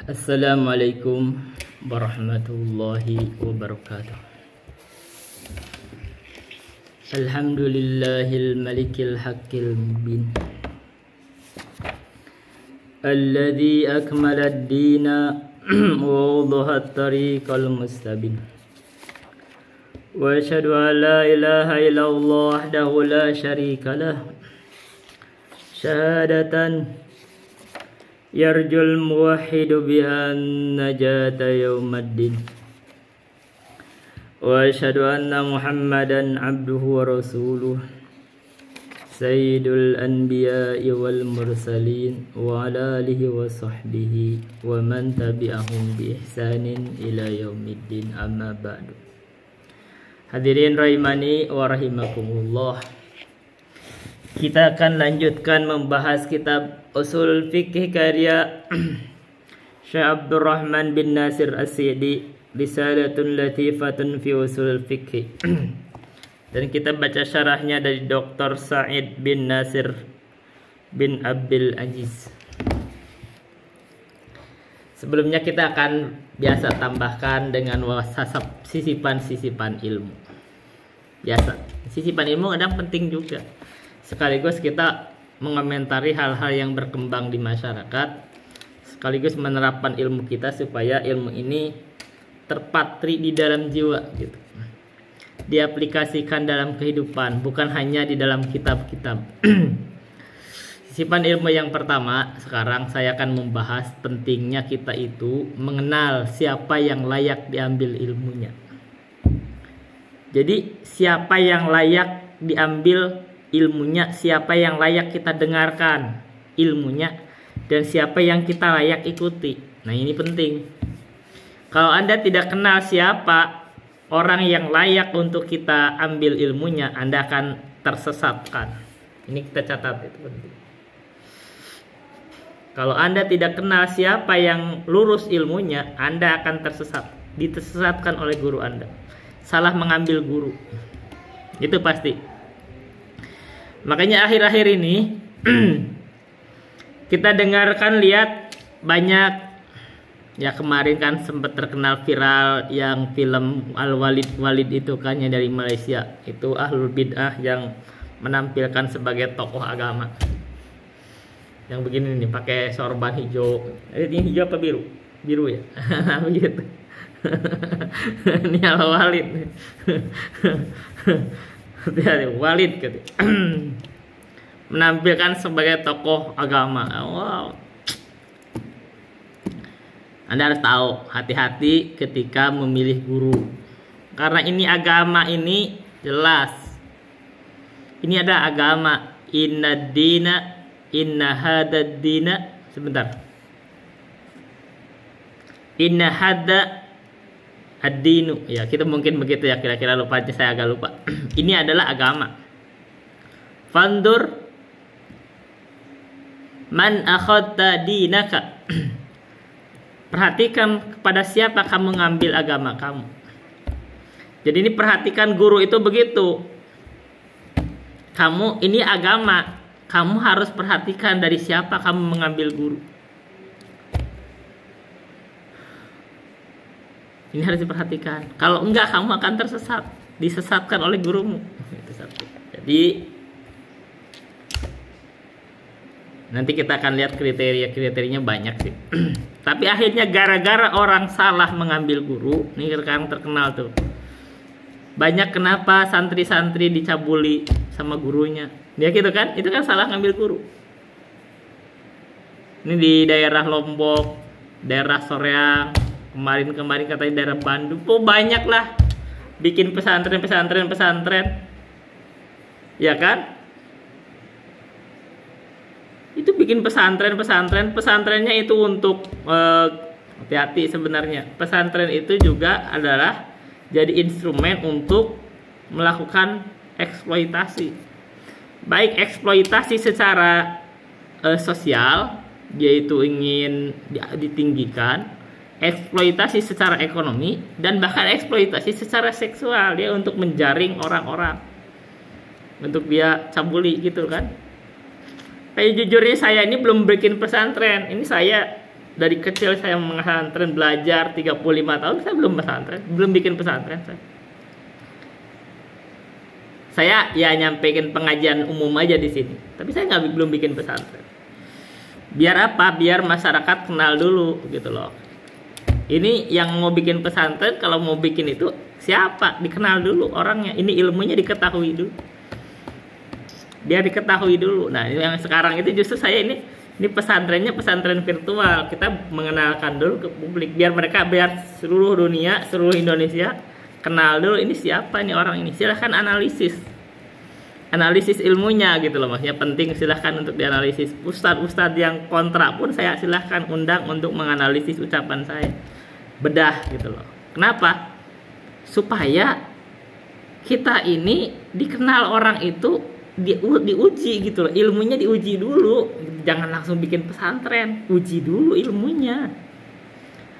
Assalamualaikum warahmatullahi wabarakatuh. Alhamdulillahil malikil haqqil mubin alladzi akmala ad-dina wa wadaha at-tariqal mustabin. Wa asyhadu an la ilaha illallah wahdahu la syarika lah. Syahadatan yarjul muwahhidu biha najata yaumaddin. Wa asyhadu anna Muhammadan abduhu wa rasuluh sayyidul anbiya'i wal mursalin wa ala alihi wa sahbihi wa man tabi'ahum bi ihsanin ila yaumiddin, amma ba'du. Hadirin rahimani wa rahimakumullah. Kita akan lanjutkan membahas kitab Ushul Fiqh karya Syekh Abdurrahman bin Nasir As-Sa'di, Risalatun Latifatun fi Ushul Fiqh. Dan kita baca syarahnya dari Dr. Sa'id bin Nasir bin Abdul Aziz. Sebelumnya kita akan biasa tambahkan dengan wasasab sisipan-sisipan ilmu. Biasa, sisipan ilmu kadang penting juga. Sekaligus kita mengomentari hal-hal yang berkembang di masyarakat, sekaligus menerapkan ilmu kita supaya ilmu ini terpatri di dalam jiwa gitu. Diaplikasikan dalam kehidupan, bukan hanya di dalam kitab-kitab. Sisipan ilmu yang pertama, sekarang saya akan membahas pentingnya kita itu mengenal siapa yang layak diambil ilmunya. Jadi siapa yang layak diambil ilmunya, siapa yang layak kita dengarkan ilmunya, dan siapa yang kita layak ikuti. Nah, ini penting. Kalau Anda tidak kenal siapa orang yang layak untuk kita ambil ilmunya, Anda akan tersesatkan. Ini kita catat, itu penting. Kalau Anda tidak kenal siapa yang lurus ilmunya, Anda akan tersesat, ditesesatkan oleh guru Anda. Salah mengambil guru. Itu pasti. Makanya akhir-akhir ini kita dengarkan, lihat banyak ya, kemarin kan sempat terkenal viral yang film Al-Walid itu kan, yang dari Malaysia. Itu ahlul bid'ah yang menampilkan sebagai tokoh agama. Yang begini nih, pakai sorban hijau. Ini hijau apa biru? Biru ya. Begitu. Ini Al-Walid. Walid gitu. Menampilkan sebagai tokoh agama. Wow. Anda harus tahu, hati-hati ketika memilih guru. Karena ini agama, ini jelas. Ini ada agama. Inna dina, inna hadad dina. Sebentar. Inna hadad ad-dinu, ya kita mungkin begitu ya, kira-kira lupa aja, saya agak lupa. Ini adalah agama. Fandur man akhadta dinaka. Perhatikan kepada siapa kamu ngambil agama kamu. Jadi ini perhatikan, guru itu begitu. Kamu ini agama, kamu harus perhatikan dari siapa kamu mengambil guru. Ini harus diperhatikan. Kalau enggak, kamu akan tersesat, disesatkan oleh gurumu. Itu satu. Jadi nanti kita akan lihat kriteria-kriterianya banyak sih. Tapi akhirnya gara-gara orang salah mengambil guru, ini sekarang terkenal tuh. Banyak kenapa santri-santri dicabuli sama gurunya. Dia gitu kan? Itu kan salah ngambil guru. Ini di daerah Lombok, daerah Soreang. Kemarin katanya daerah Bandung, banyak lah bikin pesantren, ya kan? Itu bikin pesantrennya itu untuk hati-hati sebenarnya. Pesantren itu juga adalah jadi instrumen untuk melakukan eksploitasi, baik eksploitasi secara sosial, yaitu ingin ditinggikan, eksploitasi secara ekonomi, dan bahkan eksploitasi secara seksual, dia untuk menjaring orang-orang untuk dia cabuli gitu kan. Kayak jujurnya saya ini belum bikin pesantren, ini saya Dari kecil saya pesantren, belajar 35 tahun saya belum pesantren, belum bikin pesantren saya ya nyampein pengajian umum aja di sini, tapi saya belum bikin pesantren. Biar apa? Biar masyarakat kenal dulu gitu loh. Ini yang mau bikin pesantren, kalau mau bikin itu siapa? Dikenal dulu orangnya. Ini ilmunya diketahui dulu. Biar diketahui dulu. Nah, yang sekarang itu justru saya ini pesantrennya pesantren virtual. Kita mengenalkan dulu ke publik biar seluruh dunia, seluruh Indonesia kenal dulu ini siapa nih orang ini. Silahkan analisis ilmunya gitu loh, maksudnya penting, silahkan untuk dianalisis. Ustadz yang kontra pun saya silahkan undang untuk menganalisis ucapan saya, bedah gitu loh. Kenapa? Supaya kita ini dikenal orang itu diuji gitu loh, ilmunya diuji dulu. Jangan langsung bikin pesantren, uji dulu ilmunya,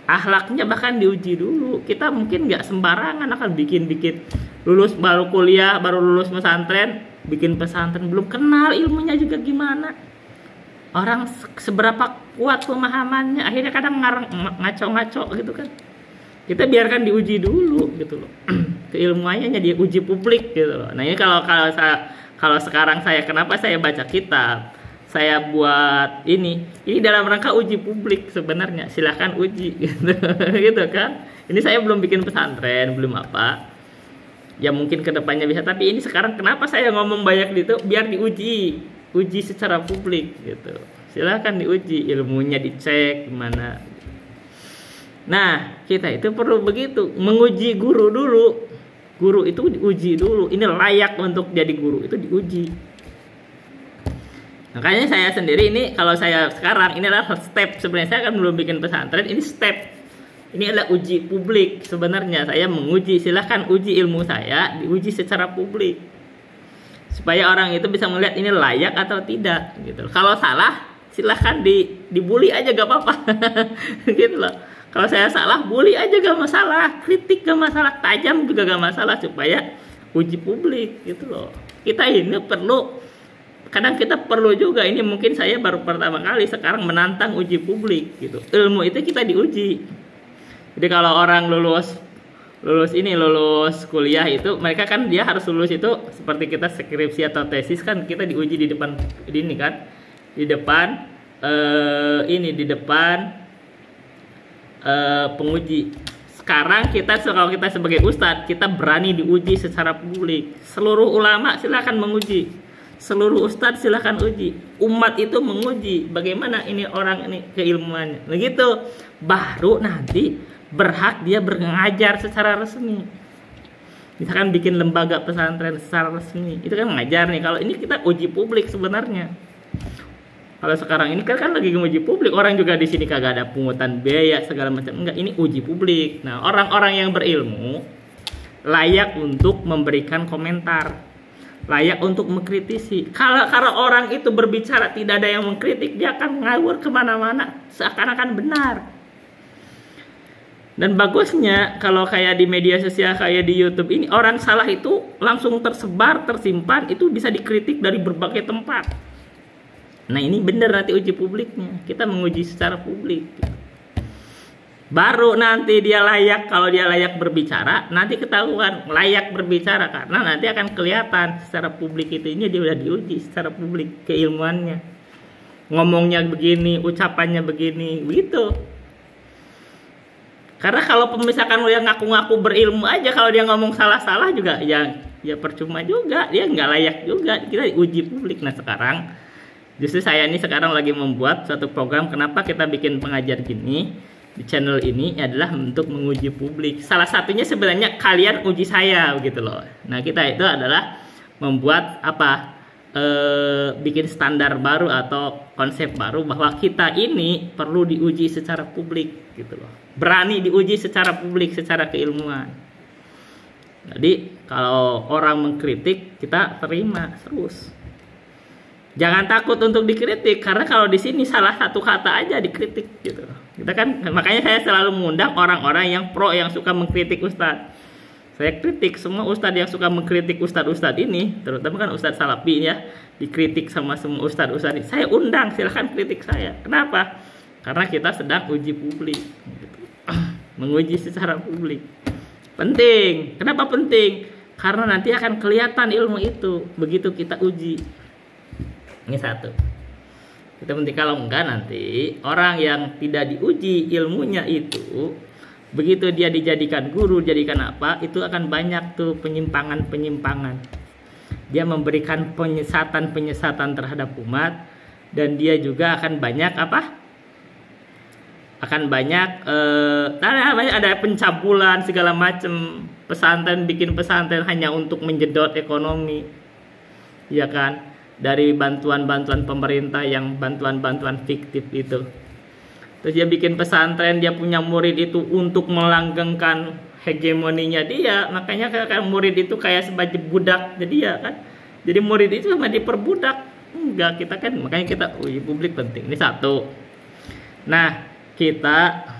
akhlaknya bahkan diuji dulu. Kita mungkin nggak sembarangan akan bikin lulus baru kuliah, baru lulus pesantren, bikin pesantren, belum kenal ilmunya juga gimana, orang seberapa kuat pemahamannya, akhirnya kadang ngaco-ngaco gitu kan. Kita biarkan diuji dulu gitu loh. Keilmuannya diuji publik gitu loh. Nah ini kalau sekarang kenapa saya baca kitab, saya buat ini dalam rangka uji publik sebenarnya. Silahkan uji gitu, gitu kan. Ini saya belum bikin pesantren, belum apa. Ya mungkin kedepannya bisa, tapi ini sekarang kenapa saya ngomong banyak gitu, biar uji secara publik gitu. Silahkan diuji, ilmunya dicek gimana. Nah kita itu perlu begitu, menguji guru dulu. Guru itu diuji dulu, ini layak untuk jadi guru, itu diuji. Makanya saya sendiri ini, kalau saya sekarang ini adalah step, sebenarnya saya kan belum bikin pesantren, ini step. Ini adalah uji publik sebenarnya. Saya menguji, silahkan uji ilmu saya, diuji secara publik. Supaya orang itu bisa melihat ini layak atau tidak gitu. Kalau salah, silahkan dibully aja gak apa-apa. Gitu loh. Kalau saya salah, bully aja gak masalah, kritik gak masalah, tajam juga gak masalah, supaya uji publik gitu loh. Kita ini kadang kita perlu juga, ini mungkin saya baru pertama kali sekarang menantang uji publik gitu. Ilmu itu kita diuji. Jadi kalau orang lulus kuliah itu, mereka kan dia harus lulus itu seperti kita skripsi atau tesis kan, kita diuji di depan ini kan, di depan penguji. Sekarang kalau kita sebagai ustadz, kita berani diuji secara publik. Seluruh ulama silakan menguji, seluruh ustadz silakan uji. Umat itu menguji bagaimana ini orang ini keilmuannya. Begitu baru nanti berhak dia mengajar secara resmi. Misalkan bikin lembaga pesantren secara resmi, itu kan mengajar nih. Kalau ini kita uji publik sebenarnya. Kalau sekarang ini kan lagi uji publik, orang juga di sini kagak ada pungutan biaya segala macam, enggak, ini uji publik. Nah, orang-orang yang berilmu layak untuk memberikan komentar, layak untuk mengkritisi. Kalau orang itu berbicara tidak ada yang mengkritik, dia akan ngawur kemana-mana seakan-akan benar. Dan bagusnya kalau kayak di media sosial, kayak di YouTube ini, orang salah itu langsung tersebar, tersimpan, itu bisa dikritik dari berbagai tempat. Nah ini benar nanti uji publiknya, kita menguji secara publik. Baru nanti dia layak, kalau dia layak berbicara, nanti ketahuan layak berbicara, karena nanti akan kelihatan secara publik itu, ini dia udah diuji secara publik keilmuannya, ngomongnya begini, ucapannya begini, begitu. Karena kalau misalkan dia ngaku-ngaku berilmu aja, kalau dia ngomong salah-salah juga ya percuma juga, dia nggak layak juga, kita uji publik. Nah sekarang justru saya ini sekarang lagi membuat suatu program, kenapa kita bikin pengajar gini di channel ini adalah untuk menguji publik. Salah satunya sebenarnya kalian uji saya gitu loh. Nah kita itu adalah membuat bikin standar baru atau konsep baru bahwa kita ini perlu diuji secara publik gitu loh. Berani diuji secara publik, secara keilmuan. Jadi kalau orang mengkritik, kita terima terus. Jangan takut untuk dikritik, karena kalau di sini salah satu kata aja dikritik gitu. Kita kan, makanya saya selalu mengundang orang-orang yang pro, yang suka mengkritik ustadz. Saya kritik semua ustadz yang suka mengkritik ustadz-ustadz ini, terutama kan ustadz salafi ya, dikritik sama semua ustadz-ustadz ini. Saya undang, silahkan kritik saya. Kenapa? karena kita sedang uji publik gitu. Menguji secara publik penting. Kenapa penting? Karena nanti akan kelihatan ilmu itu begitu kita uji. Ini satu. Itu penting. Kalau enggak nanti orang yang tidak diuji ilmunya itu, begitu dia dijadikan guru, jadikan apa, itu akan banyak tuh penyimpangan. Dia memberikan penyesatan terhadap umat, dan dia juga akan banyak apa? Akan banyak ada pencabulan segala macam. Pesantren bikin pesantren hanya untuk menjedot ekonomi, ya kan? Dari bantuan-bantuan pemerintah yang bantuan-bantuan fiktif itu. Terus dia bikin pesantren, dia punya murid itu untuk melanggengkan hegemoninya dia. Makanya kan murid itu kayak sebagai budak jadi ya kan. Jadi murid itu sama diperbudak. Enggak, kita kan makanya kita uji publik penting. Ini satu. Nah, kita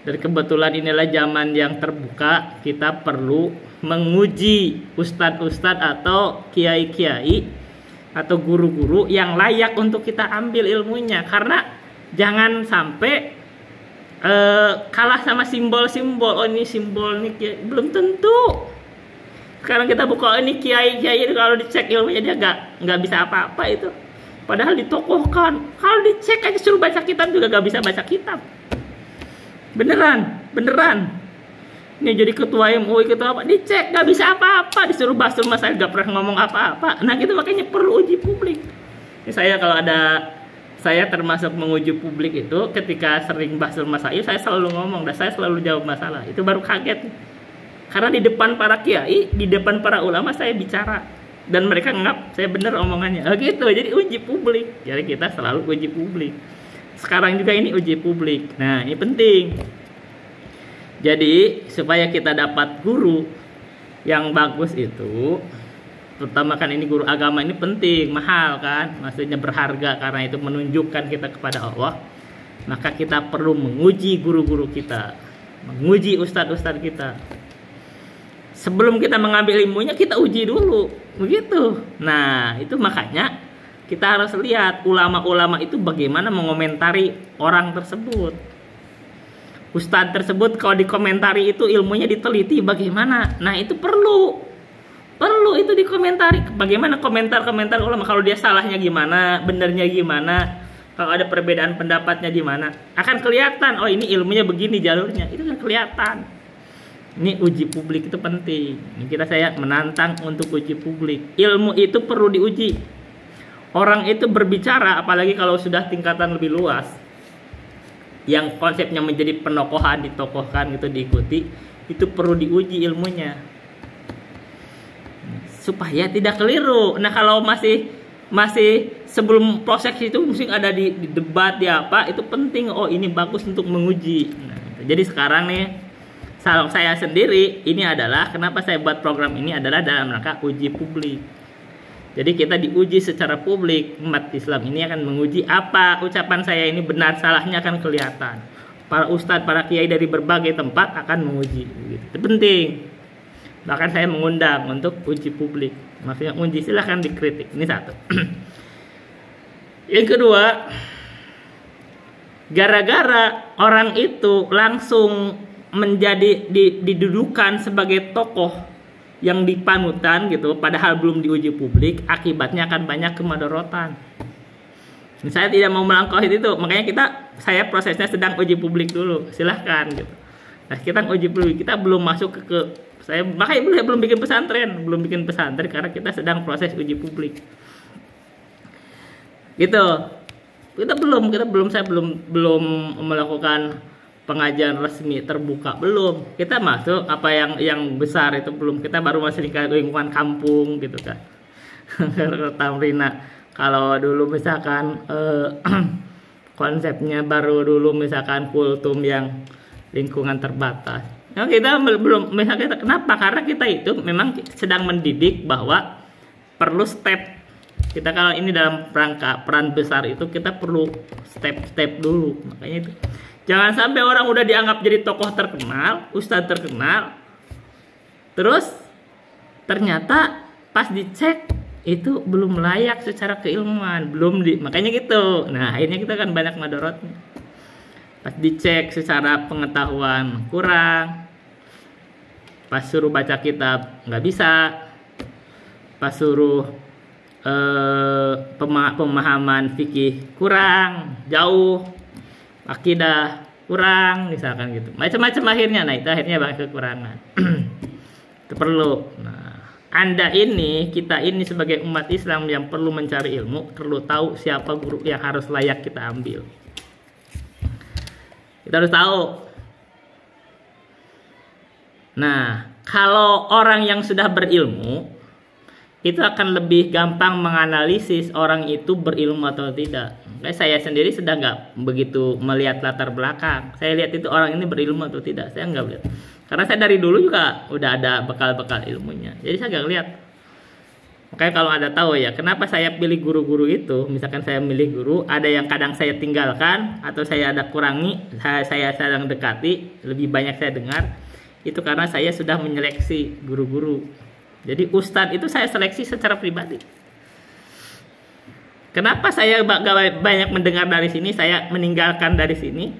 dari kebetulan inilah zaman yang terbuka, kita perlu menguji ustadz-ustadz atau kiai-kiai atau guru-guru yang layak untuk kita ambil ilmunya. Karena jangan sampai kalah sama simbol-simbol. Oh ini simbol nih kiai. Belum tentu. Sekarang kita buka ini kiai-kiai, kalau dicek ilmunya dia nggak bisa apa-apa itu. Padahal ditokohkan. Kalau dicek aja suruh baca kitab juga nggak bisa baca kitab. Beneran. Ini jadi ketua MUI, ketua apa, dicek gak bisa apa-apa, disuruh bahas rumah saya gak pernah ngomong apa-apa. Nah gitu, makanya perlu uji publik. Ini saya termasuk menguji publik itu ketika sering bahas rumah saya selalu ngomong dan saya selalu jawab masalah. Itu baru kaget. Karena di depan para kiai, di depan para ulama saya bicara dan mereka nganggap saya bener omongannya. Oh gitu, jadi uji publik. Jadi kita selalu uji publik. Sekarang juga ini uji publik. Nah ini penting. Jadi supaya kita dapat guru yang bagus itu, terutama kan ini guru agama ini penting, mahal kan, maksudnya berharga karena itu menunjukkan kita kepada Allah. Maka kita perlu menguji guru-guru kita, menguji ustadz-ustadz kita. Sebelum kita mengambil ilmunya kita uji dulu, begitu. Nah itu makanya kita harus lihat ulama-ulama itu bagaimana mengomentari orang tersebut. Ustadz tersebut kalau dikomentari itu ilmunya diteliti bagaimana. Nah itu perlu itu dikomentari. Bagaimana komentar-komentar ulama, kalau dia salahnya gimana, benernya gimana, kalau ada perbedaan pendapatnya gimana, akan kelihatan. Oh ini ilmunya begini jalurnya, itu kan kelihatan. Ini uji publik itu penting. Ini saya menantang untuk uji publik. Ilmu itu perlu diuji. Orang itu berbicara, apalagi kalau sudah tingkatan lebih luas, yang konsepnya menjadi penokohan, ditokohkan gitu, diikuti, itu perlu diuji ilmunya supaya tidak keliru. Nah kalau masih sebelum proses itu mesti ada di debat di apa, itu penting. Oh ini bagus untuk menguji. Nah, jadi sekarang nih kalau saya sendiri, ini adalah kenapa saya buat program ini adalah dalam rangka uji publik. Jadi kita diuji secara publik. Umat Islam ini akan menguji apa ucapan saya ini benar salahnya akan kelihatan. Para ustadz, para kiai dari berbagai tempat akan menguji. Itu penting. Bahkan saya mengundang untuk uji publik. Maksudnya uji, silahkan dikritik. Ini satu. Yang kedua, gara-gara orang itu langsung menjadi didudukan sebagai tokoh yang dipanutan gitu, padahal belum diuji publik, akibatnya akan banyak kemadorotan. Saya tidak mau melangkaui itu, makanya saya prosesnya sedang uji publik dulu, silahkan gitu. Nah kita uji publik, kita belum masuk saya makanya belum bikin pesantren karena kita sedang proses uji publik. Gitu. Saya belum melakukan pengajian resmi terbuka, belum. Kita masuk apa yang besar itu belum. Kita baru masih di lingkungan kampung gitu kan. Tamrina. Kalau dulu misalkan konsepnya baru dulu misalkan kultum yang lingkungan terbatas. Nah, kita belum misalnya kenapa? Karena kita itu memang sedang mendidik bahwa perlu step. Kita kalau ini dalam rangka peran besar itu kita perlu step-step dulu. Makanya itu jangan sampai orang udah dianggap jadi tokoh terkenal, ustadz terkenal, terus ternyata pas dicek itu belum layak secara keilmuan, makanya gitu. Nah akhirnya kita kan banyak madorotnya. Pas dicek secara pengetahuan kurang. Pas suruh baca kitab nggak bisa. Pas suruh pemahaman fikih kurang, jauh, akidah kurang, misalkan gitu. Macam-macam akhirnya. Nah, itu akhirnya banyak kekurangan. Itu perlu. Nah, kita ini sebagai umat Islam yang perlu mencari ilmu, perlu tahu siapa guru yang harus layak kita ambil. Kita harus tahu. Nah, kalau orang yang sudah berilmu, itu akan lebih gampang menganalisis orang itu berilmu atau tidak. Kayak saya sendiri sudah nggak begitu melihat latar belakang. Saya lihat itu orang ini berilmu atau tidak. Saya nggak lihat. Karena saya dari dulu juga udah ada bekal-bekal ilmunya. Jadi saya nggak lihat. Makanya kalau ada tahu ya, kenapa saya pilih guru-guru itu. Misalkan saya milih guru, ada yang kadang saya tinggalkan atau saya ada kurangi, saya sedang dekati, lebih banyak saya dengar. Itu karena saya sudah menyeleksi guru-guru. Jadi ustadz itu saya seleksi secara pribadi. Kenapa saya banyak mendengar dari sini, saya meninggalkan dari sini?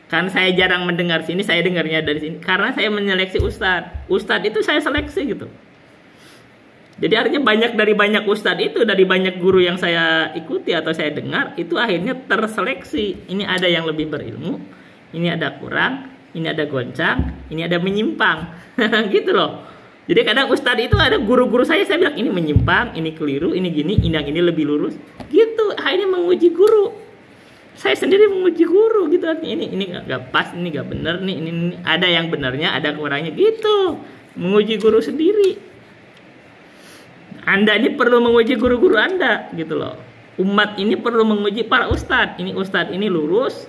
Kan saya jarang mendengar sini, saya dengarnya dari sini. Karena saya menyeleksi ustadz. Ustadz itu saya seleksi gitu. Jadi artinya dari banyak ustadz itu, dari banyak guru yang saya ikuti atau saya dengar, itu akhirnya terseleksi. Ini ada yang lebih berilmu, ini ada kurang, ini ada goncang, ini ada menyimpang. Gitu loh. Jadi kadang ustadz itu ada guru-guru saya bilang ini menyimpang, ini keliru, ini gini, ini lebih lurus. Gitu, akhirnya menguji guru. Saya sendiri menguji guru gitu. Ini nggak pas, ini nggak benar nih, ini ada yang benarnya, ada kurangnya gitu. Menguji guru sendiri. Anda ini perlu menguji guru-guru Anda gitu loh. Umat ini perlu menguji para ustadz. Ini ustadz ini lurus,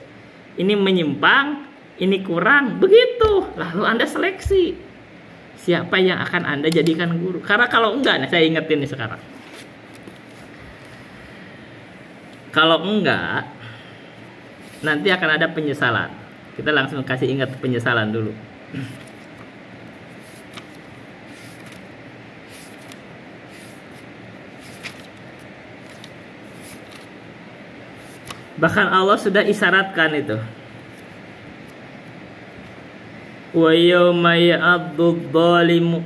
ini menyimpang, ini kurang, begitu. Lalu Anda seleksi. Siapa yang akan Anda jadikan guru? Karena kalau enggak, nah saya ingetin nih sekarang. Kalau enggak, nanti akan ada penyesalan. Kita langsung kasih ingat penyesalan dulu. Bahkan Allah sudah isyaratkan itu. Wa yawma ya'addu dhalimu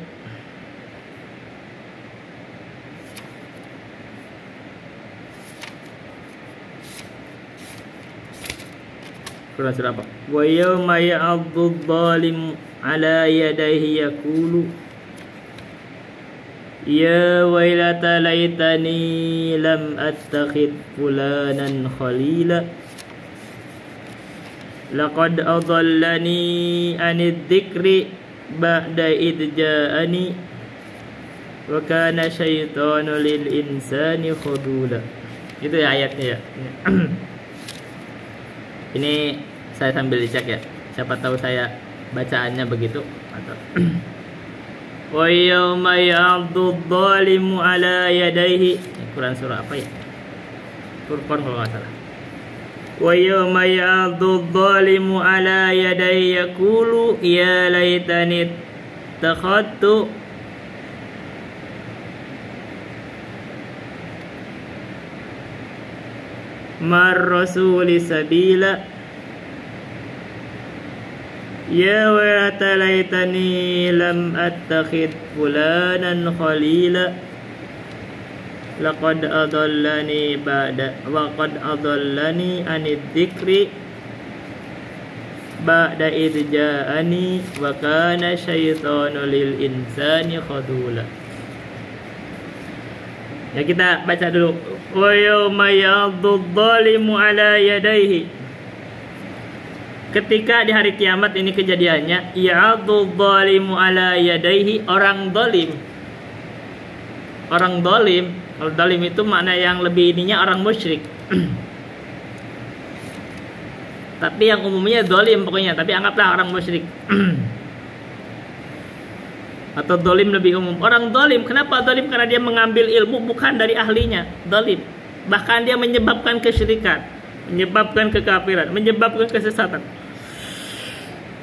Quran surah apa? Wa yawma ya'addu dhalimu ala yadayhi yaqulu ya wailata laitani lam attakhid fulanan khalila laqad adallani anid dzikri ba'da id ja'ani wa kana syaitanu lil insani khudula. Itu ya ayatnya ya. Ini saya sambil dicek ya. Siapa tahu saya bacaannya begitu atau wa yawma ya'addu dhalimu ala yadayhi. Quran surah apa ya? Furqan kalau enggak salah. Wa yawma ya'addu dhalimu ala yadayhi yaqulu ya laitani takhadtu mar rasuli sabila ya wailata laitani lam attakhid fulanan khalila laqad adallani anid dzikri ba'da id ja'ani wa kana syaitanu lil insani khadula. Ya kita baca dulu. Wa yawma ya'addu dhalimu ala yadayhi. Ketika di hari kiamat ini kejadiannya, ya'addu dhalimu ala yadayhi, orang zalim. Orang zalim, kalau zalim itu makna yang lebih ininya orang musyrik. Tapi yang umumnya zalim pokoknya, tapi anggaplah orang musyrik. Atau zalim lebih umum. Orang zalim, kenapa zalim? Karena dia mengambil ilmu bukan dari ahlinya. Zalim. Bahkan dia menyebabkan kesyirikan, menyebabkan kekafiran, menyebabkan kesesatan.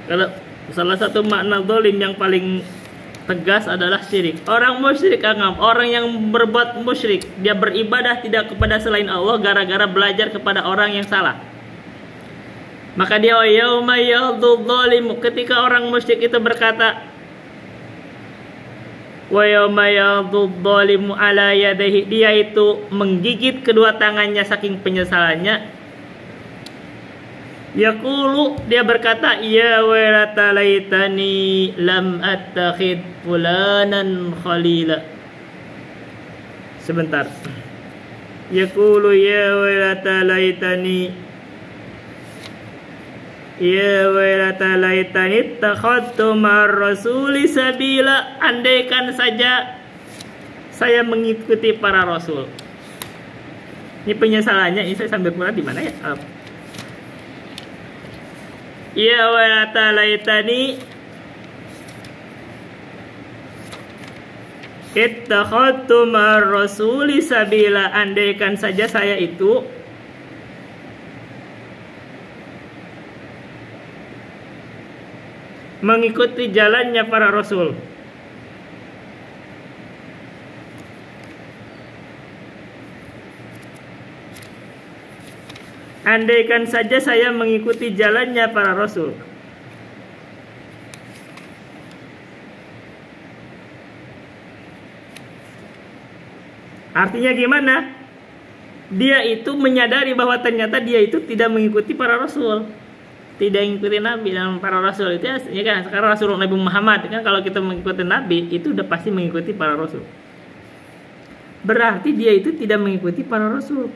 Kalau salah satu makna zalim yang paling tegas adalah syirik. Orang musyrik anggap, orang yang berbuat musyrik, dia beribadah tidak kepada selain Allah gara-gara belajar kepada orang yang salah. Maka dia yauma yadhul zalimu, ketika orang musyrik itu berkata, wa yauma yadhul zalimu ala yadayhi, dia itu menggigit kedua tangannya saking penyesalannya. Yaqulu, dia berkata, ya wailata laitani lam attakhid fulanan khalila. Sebentar. Yaqulu ya wailata laitani, ya wailata laitani takhadtu ma'ar rasuli sabila. Andaikan saja saya mengikuti para rasul. Ini penyesalannya, ini saya sambil pulang di mana ya? Ya wailata laitani ittakhadtu ma'ar rasuli sabila. Andaikan saja saya itu mengikuti jalannya para rasul. Andaikan saja saya mengikuti jalannya para rasul. Artinya gimana? Dia itu menyadari bahwa ternyata dia itu tidak mengikuti para rasul, tidak mengikuti Nabi dan para rasul itu ya kan. Sekarang Rasul Nabi Muhammad kan, kalau kita mengikuti Nabi itu udah pasti mengikuti para rasul. Berarti dia itu tidak mengikuti para rasul.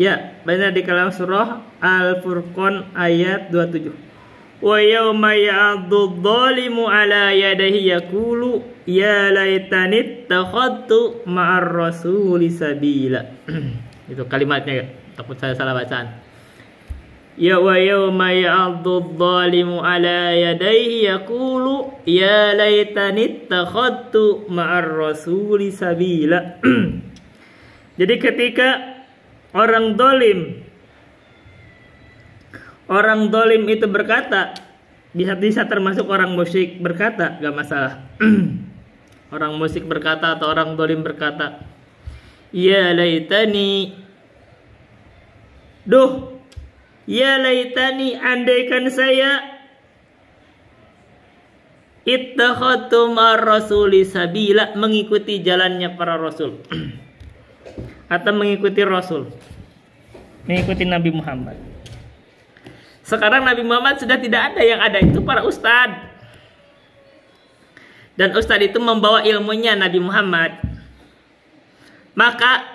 Ya, benar di kalam surah Al-Furqan ayat 27. Wa yauma ya'addu dhalimu ala yadayhi yaqulu ya laitani ittakhadtu ma'ar rasuli sabila. Itu kalimatnya ya, takut saya salah bacaan. Ya wa yauma ya'addu dhalimu ala yadayhi yaqulu ya laitani ittakhadtu ma'ar rasuli sabila. Jadi ketika orang dolim itu berkata, bisa termasuk orang musyrik berkata, gak masalah. Orang musyrik berkata atau orang dolim berkata, ya laitani, duh, ya laitani, andaikan saya ittakhadtu ma'ar rasuli sabila, mengikuti jalannya para rasul. Atau mengikuti Rasul, mengikuti Nabi Muhammad. Sekarang Nabi Muhammad sudah tidak ada, yang ada itu para ustadz. Dan ustadz itu membawa ilmunya Nabi Muhammad. Maka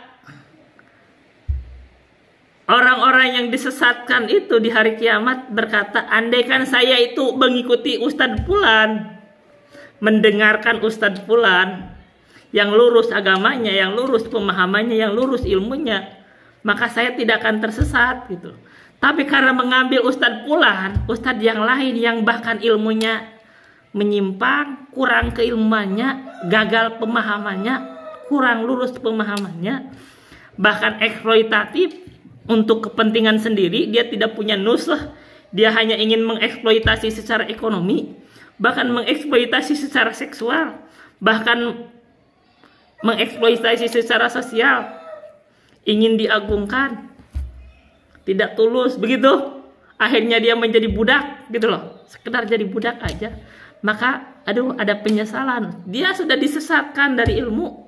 orang-orang yang disesatkan itu di hari kiamat berkata, andaikan saya itu mengikuti ustadz fulan, mendengarkan ustadz fulan, yang lurus agamanya, yang lurus pemahamannya, yang lurus ilmunya, maka saya tidak akan tersesat gitu. Tapi karena mengambil ustadz fulan, ustadz yang lain yang bahkan ilmunya menyimpang, kurang keilmuannya, gagal pemahamannya, kurang lurus pemahamannya, bahkan eksploitatif untuk kepentingan sendiri, dia tidak punya nuslah, dia hanya ingin mengeksploitasi secara ekonomi, bahkan mengeksploitasi secara seksual, bahkan mengeksploitasi secara sosial, ingin diagungkan, tidak tulus begitu, akhirnya dia menjadi budak gitu loh, sekedar jadi budak aja. Maka ada penyesalan, dia sudah disesatkan dari ilmu,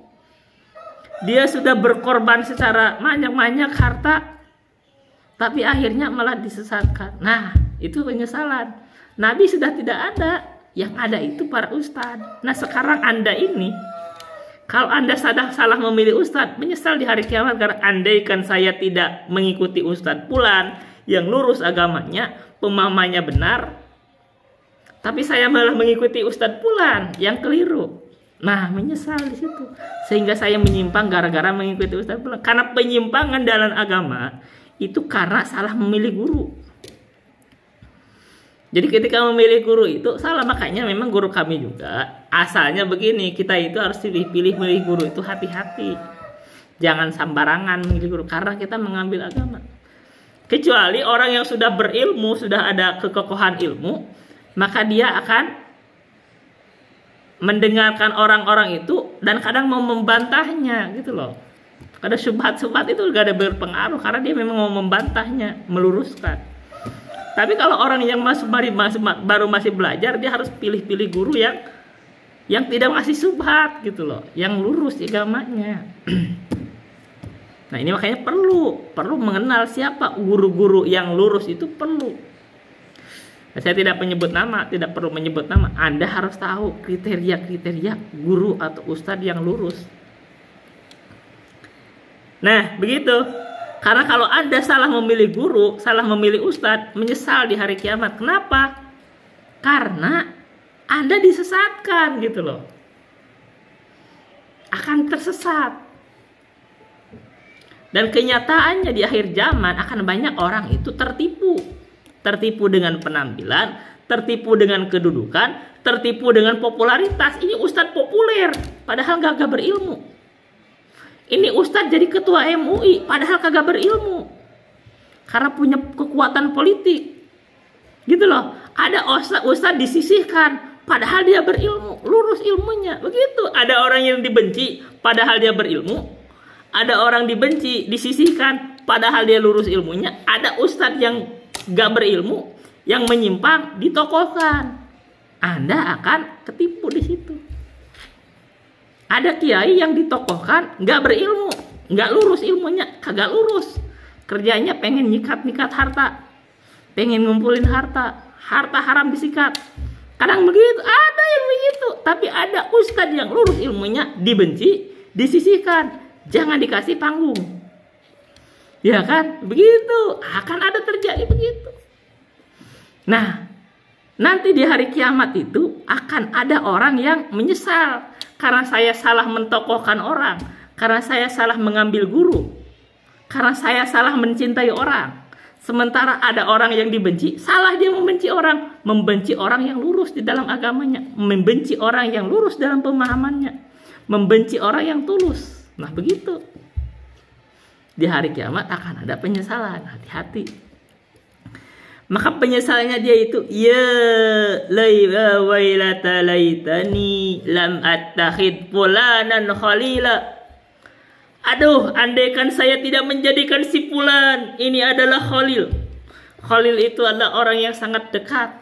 dia sudah berkorban secara banyak harta, tapi akhirnya malah disesatkan. Nah, itu penyesalan. Nabi sudah tidak ada, yang ada itu para ustadz. Nah, sekarang Anda ini, kalau Anda salah memilih ustadz, menyesal di hari kiamat karena andaikan saya tidak mengikuti ustadz fulan yang lurus agamanya, pemahamannya benar, tapi saya malah mengikuti ustadz fulan yang keliru. Nah, menyesal di situ. Sehingga saya menyimpang gara-gara mengikuti ustadz fulan. Karena penyimpangan dalam agama itu karena salah memilih guru. Jadi ketika memilih guru itu salah, makanya memang guru kami juga asalnya begini, kita itu harus pilih milih guru itu hati-hati, jangan sembarangan milih guru karena kita mengambil agama. Kecuali orang yang sudah berilmu, sudah ada kekokohan ilmu, maka dia akan mendengarkan orang-orang itu dan kadang mau membantahnya gitu loh. Kadang syubhat-syubhat itu gak ada berpengaruh karena dia memang mau membantahnya, meluruskan. Tapi kalau orang yang baru masih belajar, dia harus pilih-pilih guru yang tidak ngasih syubhat gitu loh, yang lurus agamanya. Nah ini makanya perlu mengenal siapa guru-guru yang lurus, itu perlu. Saya tidak menyebut nama, tidak perlu menyebut nama. Anda harus tahu kriteria-kriteria guru atau ustadz yang lurus. Nah begitu. Karena kalau Anda salah memilih guru, salah memilih ustadz, menyesal di hari kiamat. Kenapa? Karena Anda disesatkan gitu loh. Akan tersesat. Dan kenyataannya di akhir zaman akan banyak orang itu tertipu. Tertipu dengan penampilan, tertipu dengan kedudukan, tertipu dengan popularitas. Ini ustadz populer, padahal gak berilmu. Ini ustadz jadi ketua MUI, padahal kagak berilmu. Karena punya kekuatan politik. Gitu loh. Ada ustadz disisihkan, padahal dia berilmu, lurus ilmunya. Begitu. Ada orang yang dibenci, padahal dia berilmu. Ada orang dibenci, disisihkan, padahal dia lurus ilmunya. Ada ustadz yang gak berilmu, yang menyimpang, ditokohkan. Anda akan ketipu di situ. Ada kiai yang ditokohkan, gak berilmu, gak lurus ilmunya, kagak lurus. Kerjanya pengen nyikat-nyikat harta, pengen ngumpulin harta, harta haram disikat. Kadang begitu, ada yang begitu. Tapi ada ustadz yang lurus ilmunya, dibenci, disisihkan. Jangan dikasih panggung. Ya kan? Begitu. Akan ada terjadi begitu. Nah, nanti di hari kiamat itu akan ada orang yang menyesal. Karena saya salah mentokohkan orang. Karena saya salah mengambil guru. Karena saya salah mencintai orang. Sementara ada orang yang dibenci. Salah dia membenci orang. Membenci orang yang lurus di dalam agamanya. Membenci orang yang lurus dalam pemahamannya. Membenci orang yang tulus. Nah begitu. Di hari kiamat akan ada penyesalan. Hati-hati. Maka penyesalannya dia itu, ya layla wailata laitani lam attakhid fulanan khalila. Aduh, andaikan saya tidak menjadikan si fulan ini adalah khalil. Khalil itu adalah orang yang sangat dekat.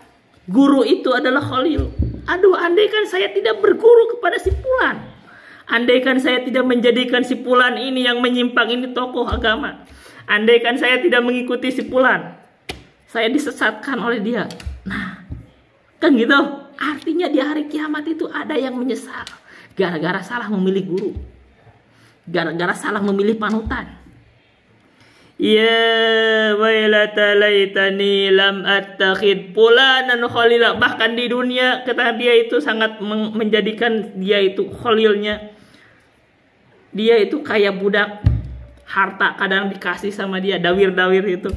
Guru itu adalah khalil. Aduh, andaikan saya tidak berguru kepada si fulan. Andaikan saya tidak menjadikan si fulan ini yang menyimpang ini tokoh agama. Andaikan saya tidak mengikuti si fulan, saya disesatkan oleh dia. Nah, kan gitu. Artinya di hari kiamat itu ada yang menyesal. Gara-gara salah memilih guru. Gara-gara salah memilih panutan. Ya wailata laitani lam attakhid fulanan khalila. Bahkan di dunia kata dia itu sangat menjadikan dia itu khalilnya. Dia itu kayak budak, harta kadang dikasih sama dia, dawir-dawir itu.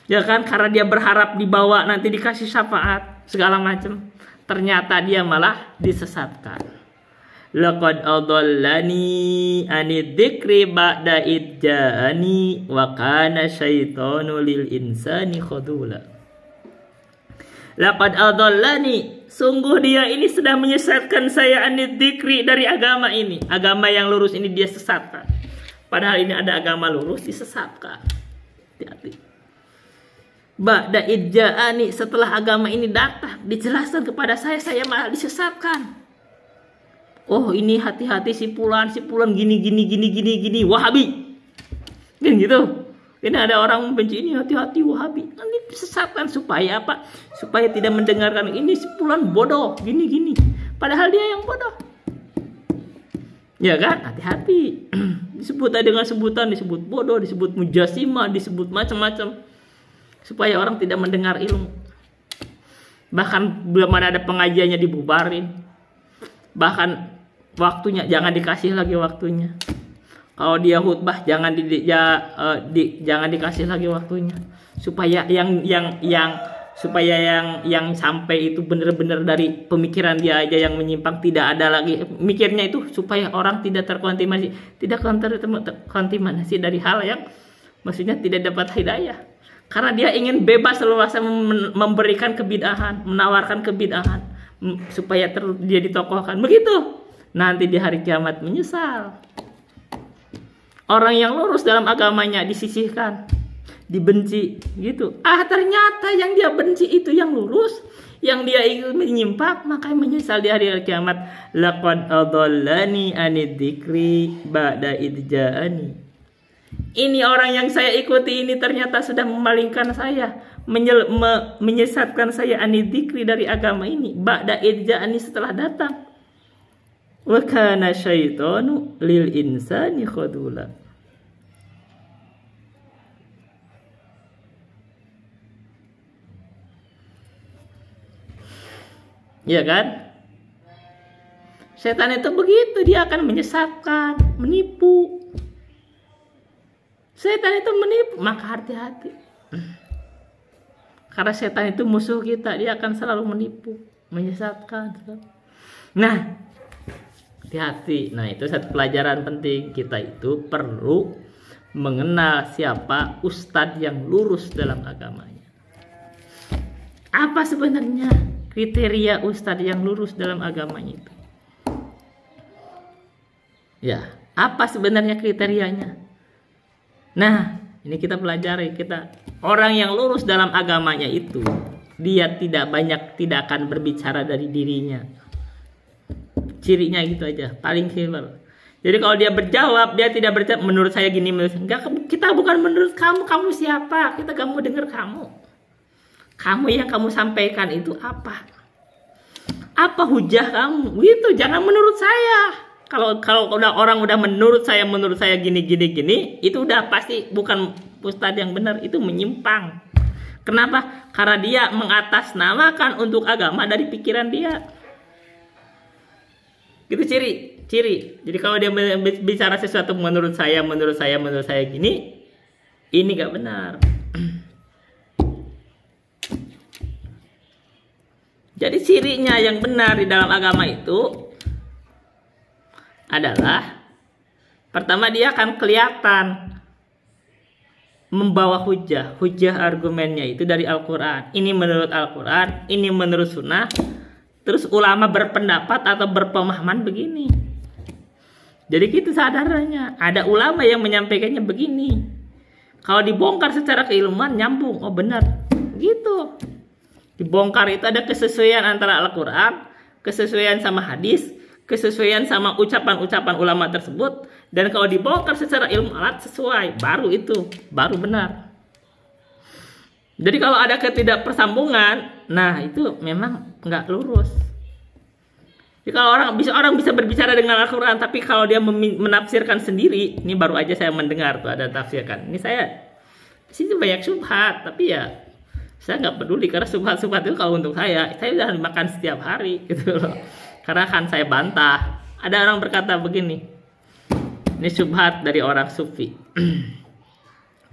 Ya kan, karena dia berharap dibawa nanti dikasih syafaat, segala macam. Ternyata dia malah disesatkan. Laqad adallani anid dzikri ba'da idja'ani wa kana syaitanu lil insani khadula. Laqad adallani, sungguh dia ini sedang menyesatkan saya anid dzikri dari agama ini. Agama yang lurus ini dia sesatkan. Padahal ini ada agama lurus disesatkan. Hati-hati. Ba'da idja'ani, setelah agama ini datang dijelaskan kepada saya malah disesatkan. Oh ini hati-hati si fulan gini Wahabi. Kan gitu. Ini ada orang membenci ini, hati-hati Wahabi. Ini disesatkan supaya apa? Supaya tidak mendengarkan ini si fulan bodoh gini. Padahal dia yang bodoh. Ya kan? Hati-hati. Disebut dengan sebutan, disebut bodoh, disebut mujasimah, disebut macam-macam. Supaya orang tidak mendengar ilmu. Bahkan belum ada pengajiannya dibubarin. Bahkan waktunya jangan dikasih lagi waktunya. Kalau dia khutbah jangan jangan dikasih lagi waktunya. Supaya yang sampai itu benar-benar dari pemikiran dia aja yang menyimpang, tidak ada lagi mikirnya itu supaya orang tidak terkontaminasi dari hal yang maksudnya tidak dapat hidayah. Karena dia ingin bebas leluasa memberikan kebid'ahan, menawarkan kebid'ahan supaya dia ditokohkan. Begitu. Nanti di hari kiamat menyesal. Orang yang lurus dalam agamanya disisihkan, dibenci gitu. Ternyata yang dia benci itu yang lurus, yang dia ingin menyimpang, makanya menyesal di hari kiamat. Laqad adallani anid dzikri ba'da idh ja'ani. Ini orang yang saya ikuti ini ternyata sudah memalingkan saya, menyesatkan saya anid dzikri dari agama ini, ba'da idh ja'ani setelah datang. Wa kana syaitanu lil insani khadula. Iya kan? Setan itu begitu, dia akan menyesatkan, menipu. Setan itu menipu, maka hati-hati. Karena setan itu musuh kita, dia akan selalu menipu, menyesatkan. Nah, hati-hati. Nah, itu satu pelajaran penting. Kita itu perlu mengenal siapa ustadz yang lurus dalam agamanya. Apa sebenarnya kriteria ustadz yang lurus dalam agamanya itu? Ya, apa sebenarnya kriterianya? Nah, ini kita pelajari. Orang yang lurus dalam agamanya itu, dia tidak akan berbicara dari dirinya. Cirinya gitu aja, paling simpel. Jadi kalau dia berjawab, dia tidak berjawab menurut saya gini, enggak, kita bukan menurut kamu siapa? Kita kamu dengar kamu. Kamu yang kamu sampaikan itu apa? Apa hujah kamu? Gitu, jangan menurut saya. Kalau orang udah menurut saya gini, itu udah pasti bukan ustadz yang benar, itu menyimpang. Kenapa? Karena dia mengatasnamakan untuk agama dari pikiran dia. Itu ciri. Jadi kalau dia bicara sesuatu menurut saya gini, ini gak benar. Jadi cirinya yang benar di dalam agama itu adalah, pertama dia akan kelihatan membawa hujah argumennya itu dari Al-Quran. Ini menurut Al-Quran, ini menurut Sunnah. Terus ulama berpendapat atau berpemahaman begini. Jadi gitu sadarnya. Ada ulama yang menyampaikannya begini. Kalau dibongkar secara keilmuan nyambung. Oh benar. Gitu. Dibongkar itu ada kesesuaian antara Al-Quran, kesesuaian sama hadis, kesesuaian sama ucapan-ucapan ulama tersebut. Dan kalau dibongkar secara ilmu alat sesuai, baru benar. Jadi kalau ada ketidakpersambungan, nah itu memang nggak lurus. Jadi kalau orang bisa berbicara dengan Al-Quran, tapi kalau dia menafsirkan sendiri, ini baru aja saya mendengar tuh ada tafsirkan. Ini saya di sini banyak syubhat, tapi ya saya nggak peduli karena syubhat itu kalau untuk saya udah makan setiap hari gitu loh. Karena kan saya bantah. Ada orang berkata begini, ini syubhat dari orang sufi.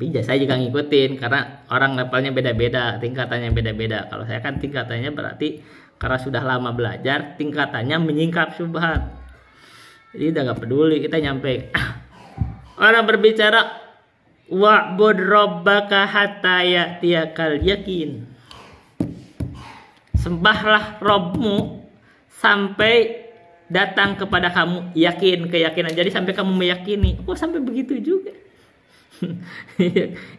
Tapi saya juga ngikutin karena orang levelnya beda-beda, tingkatannya beda-beda. Kalau saya kan tingkatannya berarti karena sudah lama belajar, tingkatannya menyingkap syubhat. Jadi udah gak peduli, kita nyampe. Orang berbicara wa'bud rabbaka hatta ya'tiyakal yakin. Sembahlah Rabbmu sampai datang kepada kamu keyakinan. Jadi sampai kamu meyakini. Kok sampai begitu juga?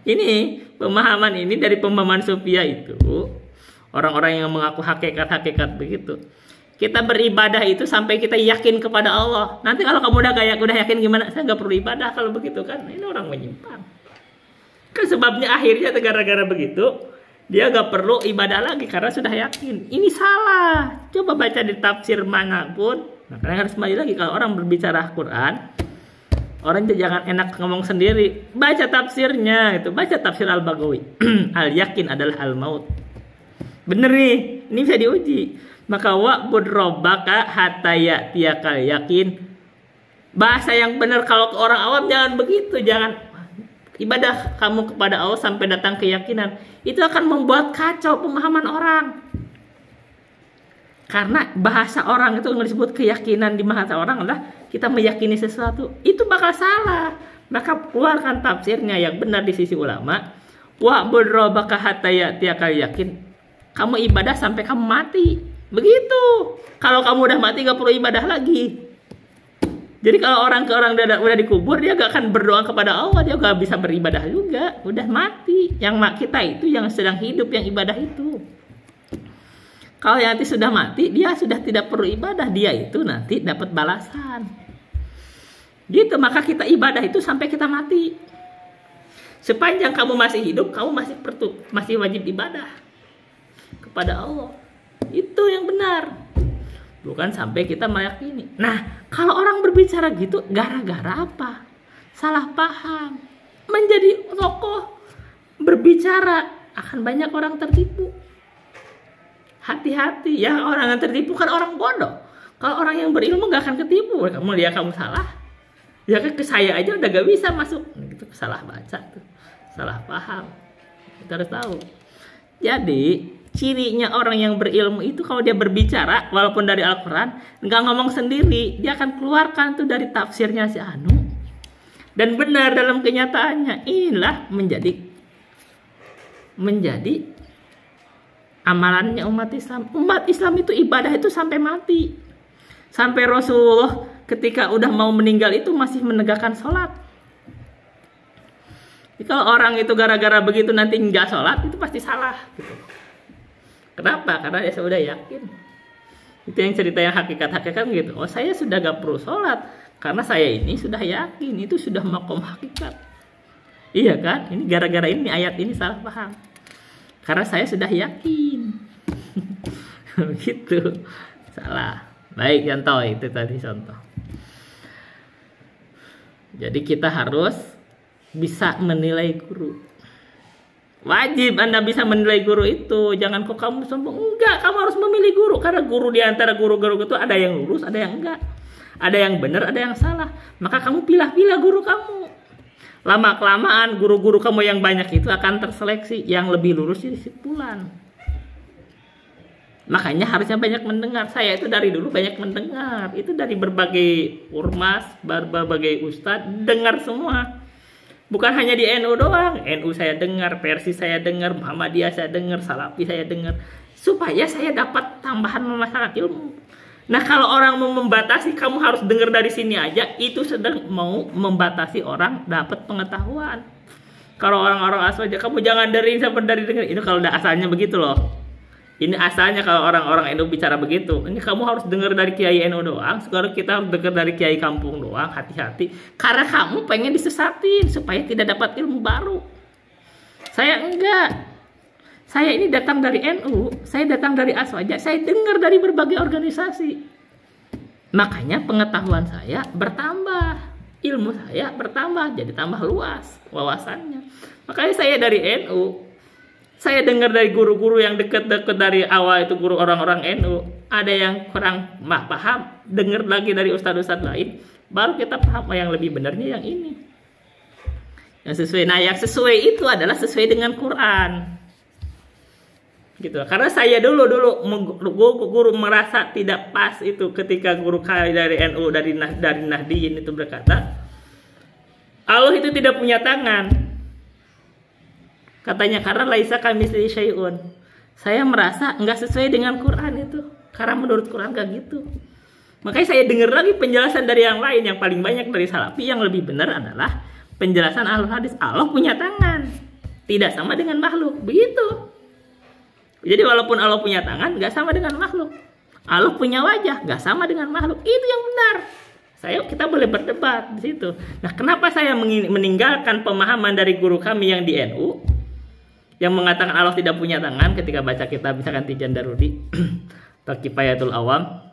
Ini pemahaman ini dari pemahaman Sufia itu orang-orang yang mengaku hakikat begitu. Kita beribadah itu sampai kita yakin kepada Allah. Nanti kalau kamu udah yakin gimana? Saya nggak perlu ibadah kalau begitu kan? Ini orang menyimpang. Kan sebabnya akhirnya gara-gara begitu dia nggak perlu ibadah lagi karena sudah yakin. Ini salah. Coba baca di tafsir manapun. Nah, kalian harus kembali lagi kalau orang berbicara Quran. Orang jangan enak ngomong sendiri. Baca tafsirnya itu. Baca tafsir Al-Baghawi. Al-yakin adalah al-maut. Bener nih. Ini bisa diuji. Maka wa'bud rabbaka hatta ya'tiyakal yakin. Bahasa yang benar kalau ke orang awam jangan begitu. Jangan ibadah kamu kepada Allah sampai datang keyakinan. Itu akan membuat kacau pemahaman orang. Karena bahasa orang itu disebut keyakinan di bahasa orang adalah kita meyakini sesuatu. Itu bakal salah. Maka keluarkan tafsirnya yang benar di sisi ulama. Wa burrabaka hatta ya'tiyakal yakin. Kamu ibadah sampai kamu mati. Begitu. Kalau kamu udah mati gak perlu ibadah lagi. Jadi kalau orang udah dikubur, dia gak akan berdoa kepada Allah, dia gak bisa beribadah juga. Udah mati. Yang kita itu yang sedang hidup yang ibadah itu. Kalau yang nanti sudah mati, dia sudah tidak perlu ibadah. Dia itu nanti dapat balasan. Gitu, maka kita ibadah itu sampai kita mati. Sepanjang kamu masih hidup, kamu masih wajib ibadah kepada Allah. Itu yang benar. Bukan sampai kita meyakini. Nah, kalau orang berbicara gitu, gara-gara apa? Salah paham. Menjadi tokoh berbicara, akan banyak orang tertipu. Hati-hati ya, orang yang tertipu kan orang bodoh. Kalau orang yang berilmu gak akan ketipu. Kamu salah. Ya kan ke saya aja udah gak bisa masuk. Itu salah baca tuh. Salah paham. Kita harus tahu. Jadi cirinya orang yang berilmu itu kalau dia berbicara walaupun dari Al-Quran nggak ngomong sendiri, dia akan keluarkan tuh dari tafsirnya si anu. Dan benar dalam kenyataannya inilah menjadi amalannya umat Islam. Umat Islam itu ibadah itu sampai mati. Sampai Rasulullah ketika udah mau meninggal itu masih menegakkan sholat. Jadi kalau orang itu gara-gara begitu nanti nggak sholat, itu pasti salah. Gitu. Kenapa? Karena dia sudah yakin. Itu yang cerita yang hakikat-hakikat gitu. Oh, saya sudah gak perlu sholat. Karena saya ini sudah yakin. Itu sudah makom hakikat. Iya kan? Ini gara-gara ini ayat ini salah paham. Karena saya sudah yakin. Gitu. Salah. Baik, contoh. Itu tadi contoh. Jadi kita harus bisa menilai guru. Wajib Anda bisa menilai guru itu. Jangan kok kamu sombong. Enggak, kamu harus memilih guru. Karena guru di antara guru-guru itu ada yang lurus, ada yang enggak. Ada yang benar, ada yang salah. Maka kamu pilih-pilih guru kamu. Lama-kelamaan guru-guru kamu yang banyak itu akan terseleksi. Yang lebih lurus jadi simpulan. Makanya harusnya banyak mendengar. Saya itu dari dulu banyak mendengar. Itu dari berbagai ormas, berbagai ustadz. Dengar semua. Bukan hanya di NU doang. NU saya dengar, Persis saya dengar, Muhammadiyah saya dengar, Salafi saya dengar. Supaya saya dapat tambahan masalah ilmu. Nah, kalau orang mau membatasi, kamu harus dengar dari sini aja, itu sedang mau membatasi orang dapat pengetahuan. Kalau orang-orang asal aja, kamu jangan dari dengar. Itu kalau udah asalnya begitu loh. Ini asalnya kalau orang-orang NU bicara begitu. Ini kamu harus dengar dari kiai NU doang. Sekarang kita harus dengar dari kiai kampung doang. Hati-hati. Karena kamu pengen disesatin supaya tidak dapat ilmu baru. Saya enggak. Saya ini datang dari NU. Saya datang dari Aswaja. Saya dengar dari berbagai organisasi. Makanya pengetahuan saya bertambah. Ilmu saya bertambah. Jadi tambah luas wawasannya. Makanya saya dari NU. Saya dengar dari guru-guru yang dekat-dekat dari awal itu guru orang-orang NU. Ada yang kurang paham, dengar lagi dari ustadz-ustadz lain. Baru kita paham yang lebih benarnya yang ini. Yang sesuai. Nah, yang sesuai itu adalah sesuai dengan Quran. Gitu. Karena saya dulu guru merasa tidak pas itu ketika guru kami dari NU dari Nahdiyin itu berkata, Allah itu tidak punya tangan. Katanya karena laisa kamitslihi syai'un. Saya merasa nggak sesuai dengan Quran itu. Karena menurut Quran kayak gitu. Makanya saya dengar lagi penjelasan dari yang lain. Yang paling banyak dari Salafi yang lebih benar adalah penjelasan Ahlul Hadis. Allah punya tangan. Tidak sama dengan makhluk. Begitu. Jadi walaupun Allah punya tangan, nggak sama dengan makhluk. Allah punya wajah, nggak sama dengan makhluk. Itu yang benar. Kita boleh berdebat di situ. Nah, kenapa saya meninggalkan pemahaman dari guru kami yang di NU? Yang mengatakan Allah tidak punya tangan ketika baca kitab misalkan Tijan Darudi atau Kifayatul Awam,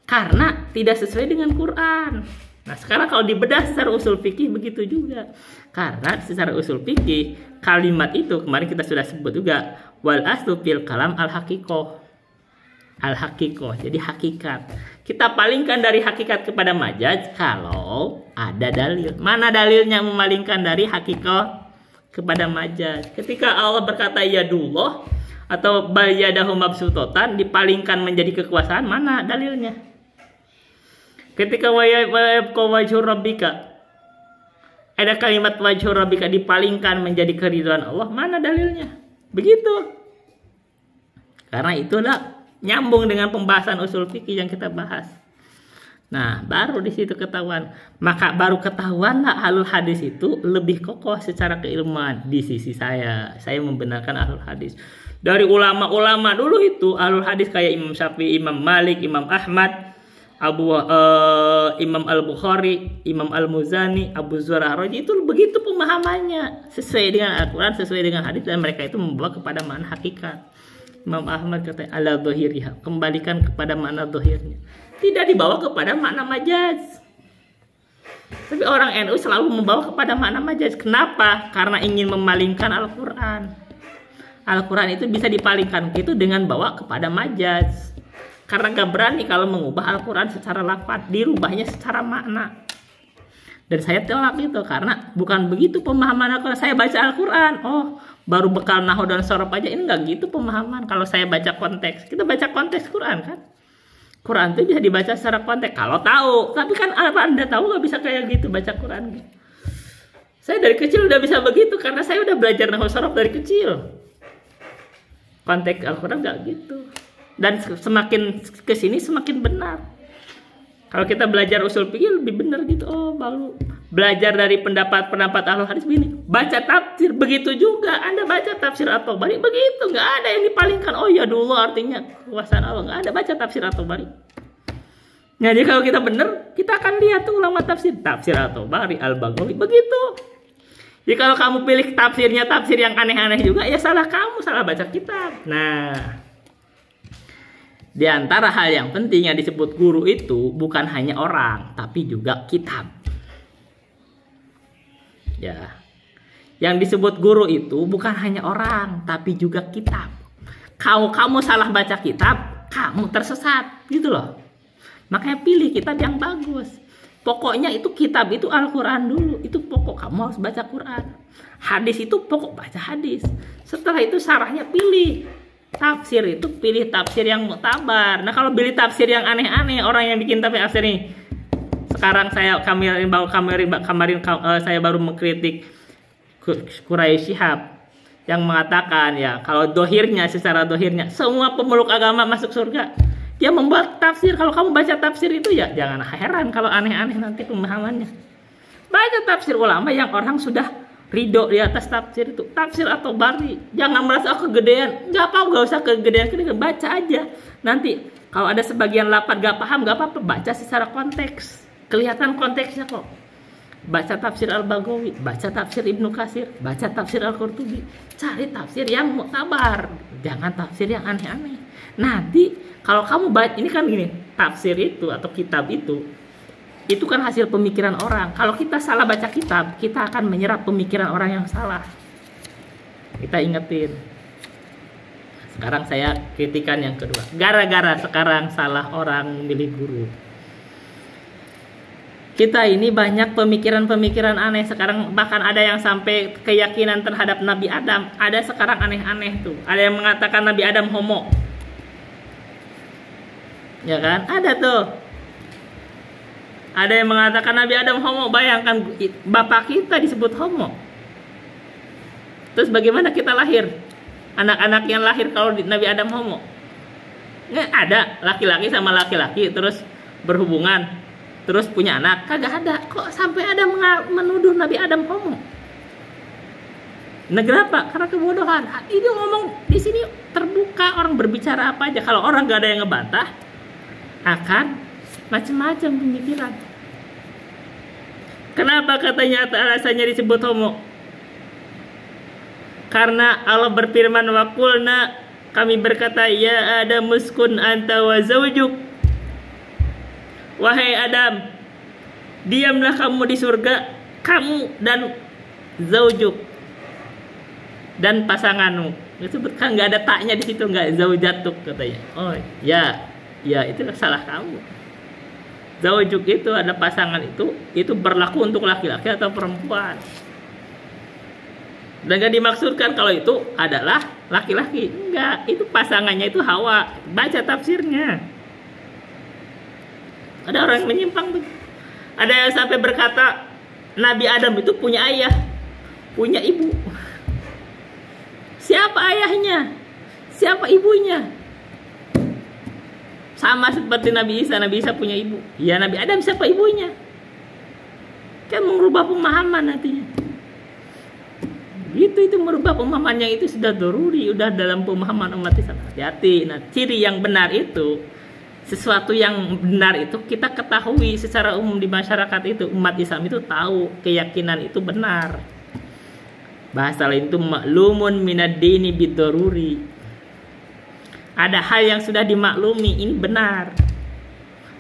karena tidak sesuai dengan Quran. Nah, sekarang kalau dibedah secara usul fikih begitu juga. Karena secara usul fikih kalimat itu kemarin kita sudah sebut juga wal aslu fil kalam al haqiqah. Al haqiqah, jadi hakikat. Kita palingkan dari hakikat kepada majaz kalau ada dalil. Mana dalilnya memalingkan dari hakikat kepada majaz? Ketika Allah berkata yadullah atau bal yadahu mabsutotan dipalingkan menjadi kekuasaan, mana dalilnya? Ketika wajhu rabbika Ada kalimat wajhu rabbika dipalingkan menjadi keridhaan Allah, mana dalilnya? Begitu. Karena itulah nyambung dengan pembahasan usul fikih yang kita bahas. Nah, baru di situ ketahuan. Maka baru ketahuanlah ahlul hadis itu lebih kokoh secara keilmuan di sisi saya. Saya membenarkan ahlul hadis. Dari ulama-ulama dulu itu ahlul hadis kayak Imam Syafi'i, Imam Malik, Imam Ahmad, Imam Al-Bukhari, Imam Al-Muzani, Abu Zur'ah Ar-Razi itu begitu pemahamannya sesuai dengan Al-Quran, sesuai dengan hadis, dan mereka itu membawa kepada makna hakikat. Imam Ahmad kata ala dhahiriha, kembalikan kepada makna dhahirnya. Tidak dibawa kepada makna majaz. Tapi orang NU selalu membawa kepada makna majaz. Kenapa? Karena ingin memalingkan Al-Quran. Al-Quran itu bisa dipalingkan itu dengan bawa kepada majaz. Karena gak berani kalau mengubah Al-Quran secara lafaz, dirubahnya secara makna. Dan saya tolak itu karena bukan begitu pemahaman Al-Quran. Saya baca Al-Quran, oh baru bekal nahwu dan sorof aja, ini gak gitu pemahaman. Kalau saya baca konteks, kita baca konteks Quran kan. Quran itu bisa dibaca secara konteks kalau tahu. Tapi kan apa Anda tahu gak bisa kayak gitu baca Quran gitu. Saya dari kecil udah bisa begitu karena saya udah belajar nahwu sorof dari kecil. Konteks Al-Quran gak gitu. Dan semakin kesini semakin benar. Kalau kita belajar usul fikih lebih benar gitu. Oh baru belajar dari pendapat-pendapat ahlul hadis begini. Baca tafsir begitu juga. Anda baca tafsir At-Tabari begitu. Nggak ada yang dipalingkan. Oh ya dulu artinya kekuasaan Allah. Nggak ada, baca tafsir At-Tabari. Jadi kalau kita benar, kita akan lihat tuh ulama tafsir. Tafsir At-Tabari, Al-Baghawi begitu. Jadi kalau kamu pilih tafsirnya tafsir yang aneh-aneh juga, ya salah kamu, salah baca kitab. Nah, di antara hal yang penting yang disebut guru itu bukan hanya orang, tapi juga kitab. Ya. Yang disebut guru itu bukan hanya orang, tapi juga kitab. Kalau kamu salah baca kitab, kamu tersesat, gitu loh. Makanya pilih kitab yang bagus. Pokoknya itu kitab itu Al-Quran dulu. Itu pokok, kamu harus baca Quran. Hadis itu pokok, baca hadis. Setelah itu syarahnya pilih. Tafsir itu pilih tafsir yang muktabar. Nah kalau pilih tafsir yang aneh-aneh, orang yang bikin tafsir nih. Sekarang saya saya baru mengkritik Quraisy Shihab yang mengatakan ya kalau dohirnya, secara dohirnya semua pemeluk agama masuk surga. Dia membuat tafsir. Kalau kamu baca tafsir itu ya jangan heran kalau aneh-aneh nanti pemahamannya. Baca tafsir ulama yang orang sudah ridho di atas tafsir itu. Tafsir At-Tabari. Jangan merasa kegedean. Gak usah kegedean. Baca aja. Nanti kalau ada sebagian lafaz gak paham, gak apa-apa. Baca secara konteks. Kelihatan konteksnya kok. Baca tafsir Al-Baghawi. Baca tafsir Ibnu Katsir. Baca tafsir Al-Qurtubi. Cari tafsir yang muktabar. Jangan tafsir yang aneh-aneh. Nanti kalau kamu baca, ini kan gini. Tafsir itu atau kitab itu kan hasil pemikiran orang. Kalau kita salah baca kitab, kita akan menyerap pemikiran orang yang salah. Kita ingetin. Sekarang saya kritikan yang kedua. Gara-gara sekarang salah orang milih guru. Kita ini banyak pemikiran-pemikiran aneh. Sekarang bahkan ada yang sampai keyakinan terhadap Nabi Adam. Ada sekarang aneh-aneh tuh. Ada yang mengatakan Nabi Adam homo. Ya kan? Ada tuh. Ada yang mengatakan Nabi Adam homo. Bayangkan bapak kita disebut homo. Terus bagaimana kita lahir? Anak-anak yang lahir kalau Nabi Adam homo? Nggak ada. Laki-laki sama laki-laki terus berhubungan, terus punya anak. Kagak ada. Kok sampai ada menuduh Nabi Adam homo? Nah kenapa? Karena kebodohan. Ini ngomong di sini terbuka, orang berbicara apa aja. Kalau orang gak ada yang ngebantah, akan macam-macam pemikiran. Kenapa katanya alasannya disebut homo? Karena Allah berfirman wa qulna, kami berkata ya Adam muskun anta wa zawjuk. Wahai Adam, diamlah kamu di surga, kamu dan zawjuk dan pasanganmu. Itu kan nggak ada taknya di situ, nggak zaujatuk katanya. Oh ya itu salah kamu. Zawjuk itu ada pasangan itu berlaku untuk laki-laki atau perempuan. Dan gak dimaksudkan kalau itu adalah laki-laki. Enggak, itu pasangannya itu Hawa. Baca tafsirnya. Ada orang yang menyimpang. Ada yang sampai berkata Nabi Adam itu punya ayah, punya ibu. Siapa ayahnya? Siapa ibunya? Sama seperti Nabi Isa punya ibu. Ya, Nabi Adam siapa ibunya? Kan merubah pemahaman nantinya. Itu merubah pemahaman yang itu sudah daruri, udah dalam pemahaman umat Islam. Hati-hati. Nah, ciri yang benar itu, sesuatu yang benar itu kita ketahui secara umum di masyarakat itu, umat Islam itu tahu keyakinan itu benar. Bahasa lain itu maklumun minad dini bidaruri. Ada hal yang sudah dimaklumi, ini benar.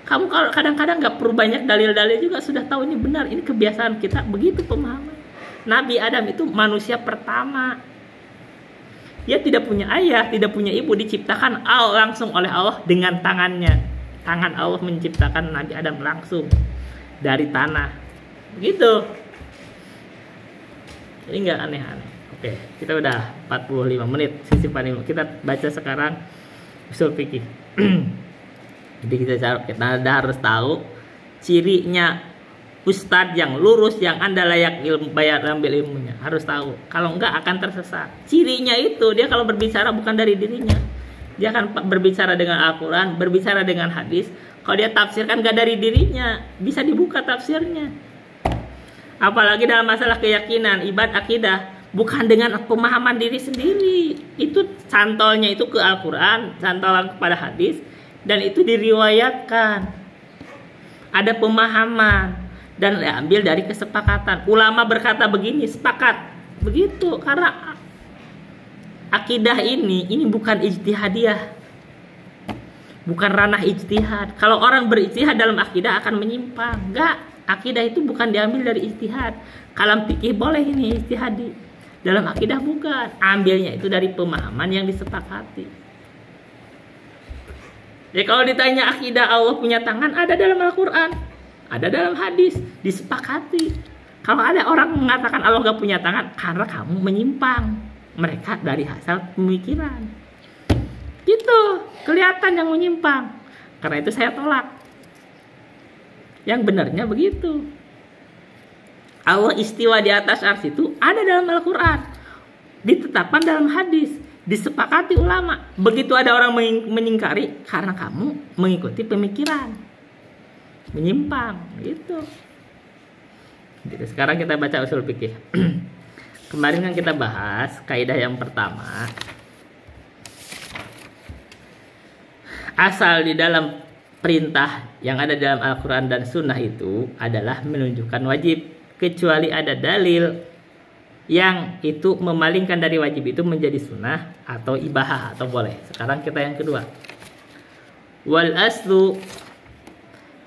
Kamu kalau kadang-kadang nggak perlu banyak dalil-dalil juga sudah tahu ini benar, ini kebiasaan kita, begitu pemahaman. Nabi Adam itu manusia pertama. Dia tidak punya ayah, tidak punya ibu, diciptakan langsung oleh Allah dengan tangannya. Tangan Allah menciptakan Nabi Adam langsung dari tanah. Begitu. Jadi nggak aneh-aneh. Oke, kita udah 45 menit sisipan ilmu. Kita baca sekarang usul fikih. Jadi kita harus tahu cirinya ustadz yang lurus, yang Anda layak bayar ambil ilmunya. Harus tahu. Kalau enggak akan tersesat. Cirinya itu dia kalau berbicara bukan dari dirinya. Dia akan berbicara dengan Al-Quran, berbicara dengan hadis. Kalau dia tafsirkan enggak dari dirinya, bisa dibuka tafsirnya. Apalagi dalam masalah keyakinan, ibadah, akidah, bukan dengan pemahaman diri sendiri. Itu cantolnya itu ke Al-Quran, cantolan kepada hadis, dan itu diriwayatkan. Ada pemahaman dan diambil dari kesepakatan. Ulama berkata begini, sepakat begitu, karena akidah ini bukan ijtihadiyah, bukan ranah ijtihad. Kalau orang berijtihad dalam akidah akan menyimpang. Enggak, akidah itu bukan diambil dari ijtihad. Kalau fikih boleh ini ijtihadi, dalam akidah bukan. Ambilnya itu dari pemahaman yang disepakati. Jadi kalau ditanya akidah Allah punya tangan, ada dalam Al-Quran, ada dalam hadis, disepakati. Kalau ada orang mengatakan Allah gak punya tangan, karena kamu menyimpang. Mereka dari asal pemikiran. Gitu, kelihatan yang menyimpang. Karena itu saya tolak. Yang benarnya begitu. Allah istiwa di atas arsy itu ada dalam Al-Quran, ditetapkan dalam hadis, disepakati ulama. Begitu ada orang menyingkari, karena kamu mengikuti pemikiran, menyimpang gitu. Jadi sekarang kita baca usul fikih. Kemarin kan kita bahas kaidah yang pertama, asal di dalam perintah yang ada dalam Al-Quran dan Sunnah itu adalah menunjukkan wajib, kecuali ada dalil yang itu memalingkan dari wajib itu menjadi sunnah atau ibahah atau boleh. Sekarang kita yang kedua, wal aslu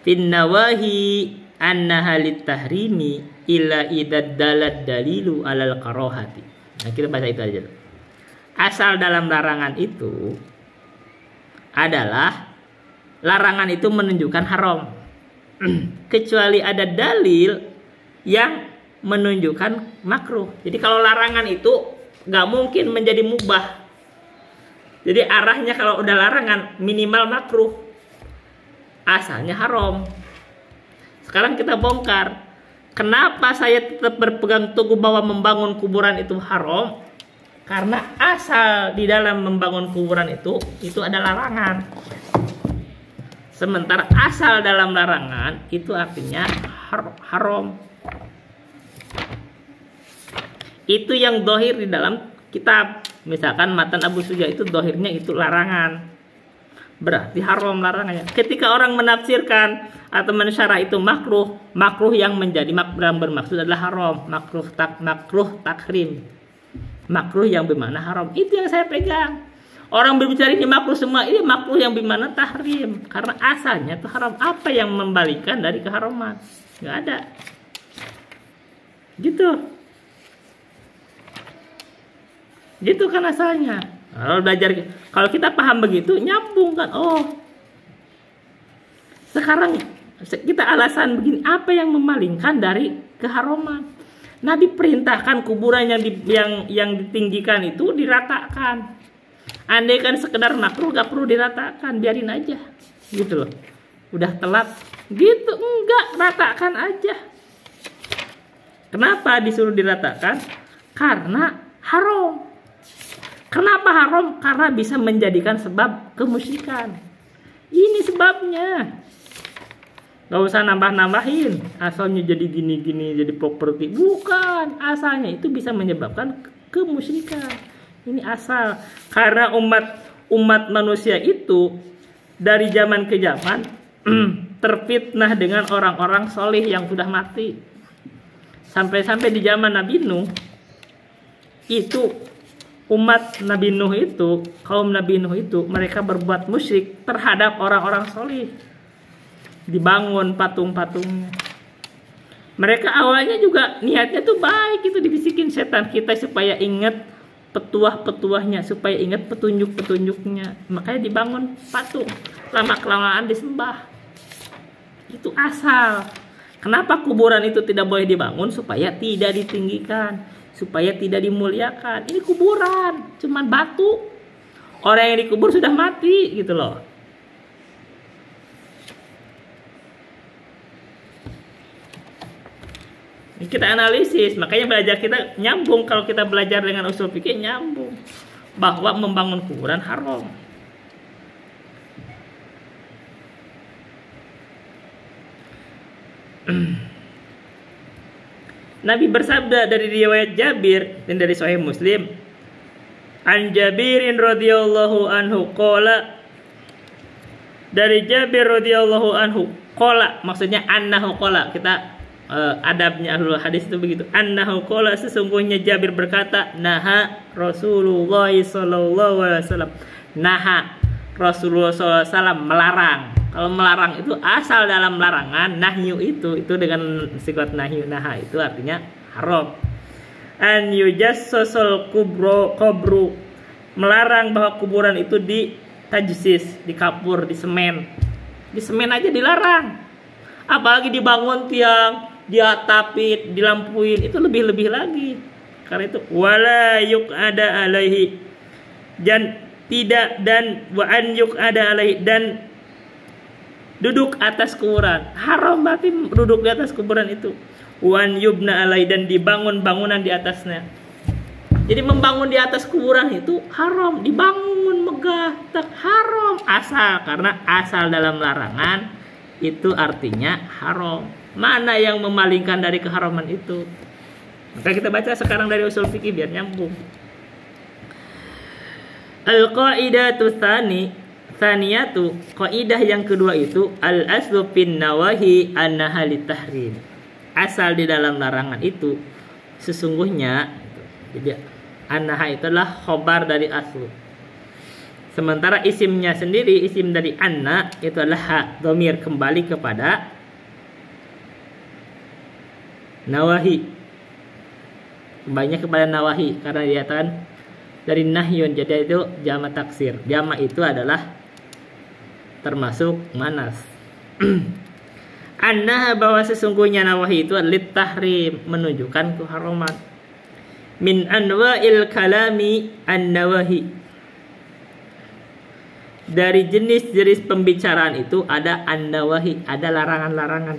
fin nawahi annaha litahrimi illa idad dalad dalilu alal karohati. Nah, kita baca itu aja. Asal dalam larangan itu adalah larangan itu menunjukkan haram kecuali ada dalil yang menunjukkan makruh. Jadi kalau larangan itu nggak mungkin menjadi mubah. Jadi arahnya kalau udah larangan minimal makruh, asalnya haram. Sekarang kita bongkar, kenapa saya tetap berpegang teguh bahwa membangun kuburan itu haram? Karena asal di dalam membangun kuburan itu ada larangan. Sementara asal dalam larangan itu artinya haram. Itu yang dohir di dalam kitab. Misalkan Matan Abu Suja itu dohirnya itu larangan, berarti haram larangannya. Ketika orang menafsirkan atau mensyarah itu makruh, makruh yang menjadi bermaksud adalah haram, makruh takrim, makruh yang bermakna haram. Itu yang saya pegang. Orang berbicara ini makruh semua, ini makruh yang bermakna tahrim, karena asalnya itu haram. Apa yang membalikkan dari keharaman? Nggak ada. Gitu kan asalnya. Kalau belajar, kalau kita paham begitu, nyambung kan. Oh, sekarang kita alasan begini, apa yang memalingkan dari keharaman? Nabi perintahkan kuburan yang ditinggikan itu diratakan. Andai kan sekedar makruh, gak perlu diratakan, biarin aja, gitu loh. Udah telat, gitu enggak, ratakan aja. Kenapa disuruh diratakan? Karena haram. Kenapa haram? Karena bisa menjadikan sebab kemusyrikan. Ini sebabnya. Gak usah nambah-nambahin. Asalnya jadi gini-gini, jadi properti. Bukan. Asalnya itu bisa menyebabkan kemusyrikan. Ini asal. Karena umat manusia itu dari zaman ke zaman terfitnah dengan orang-orang soleh yang sudah mati. Sampai-sampai di zaman Nabi Nuh itu umat Nabi Nuh itu, kaum Nabi Nuh itu, mereka berbuat musyrik terhadap orang-orang soleh. Dibangun patung-patungnya. Mereka awalnya juga niatnya tuh baik, itu dibisikin setan kita supaya ingat petuah-petuahnya, supaya ingat petunjuk-petunjuknya. Makanya dibangun patung, lama-kelamaan disembah. Itu asal. Kenapa kuburan itu tidak boleh dibangun? Supaya tidak ditinggikan, supaya tidak dimuliakan. Ini kuburan, cuman batu. Orang yang dikubur sudah mati gitu loh. Kita analisis, makanya belajar kita nyambung. Kalau kita belajar dengan usul fikih nyambung bahwa membangun kuburan haram. Nabi bersabda dari riwayat Jabir dan dari Sahih Muslim, an Jabirin radhiyallahu anhu qala, dari Jabir radhiyallahu anhu qala, maksudnya annahu qala. Kita adabnya ahlul hadis itu begitu. Annahu qala, sesungguhnya Jabir berkata, naha Rasulullah sallallahu alaihi wasallam. Naha Rasulullah sallallahu alaihi wasallam, melarang. Kalau melarang itu asal dalam larangan. Nahyu itu dengan sigat nahyu, naha itu artinya haram. An yujassasul kubru, melarang bahwa kuburan itu ditajsis, dikapur, disemen. Disemen aja dilarang. Apalagi dibangun tiang, diatapin, dilampuin, itu lebih-lebih lagi. Karena itu wala yuqada alaihi, dan tidak, dan wa an yuqada alaihi, dan duduk atas kuburan. Haram berarti duduk di atas kuburan itu. Wan yubna alai, dan dibangun bangunan di atasnya. Jadi membangun di atas kuburan itu haram. Dibangun megah, tak haram. Asal, karena asal dalam larangan itu artinya haram. Mana yang memalingkan dari keharaman itu? Maka kita baca sekarang dari usul fikih biar nyambung. Al-qaidatu Tsaniyatu, kaidah yang kedua itu al-aslu fin nawahi annaha litahrim. Asal di dalam larangan itu sesungguhnya, jadi annaha itu adalah khobar dari aslu. Sementara isimnya sendiri, isim dari anna itu adalah ha, dhamir kembali kepada nawahi. Kembalinya kepada nawahi karena dikatakan dari nahyun, jadi itu jama taksir. Jama itu adalah termasuk manas. Annaha, bahwa sesungguhnya nawahi itu adalah tahrim, menunjukkan keharaman. Min anwa'il kalami an-nawahi, dari jenis-jenis pembicaraan itu ada an-nawahi, ada larangan-larangan.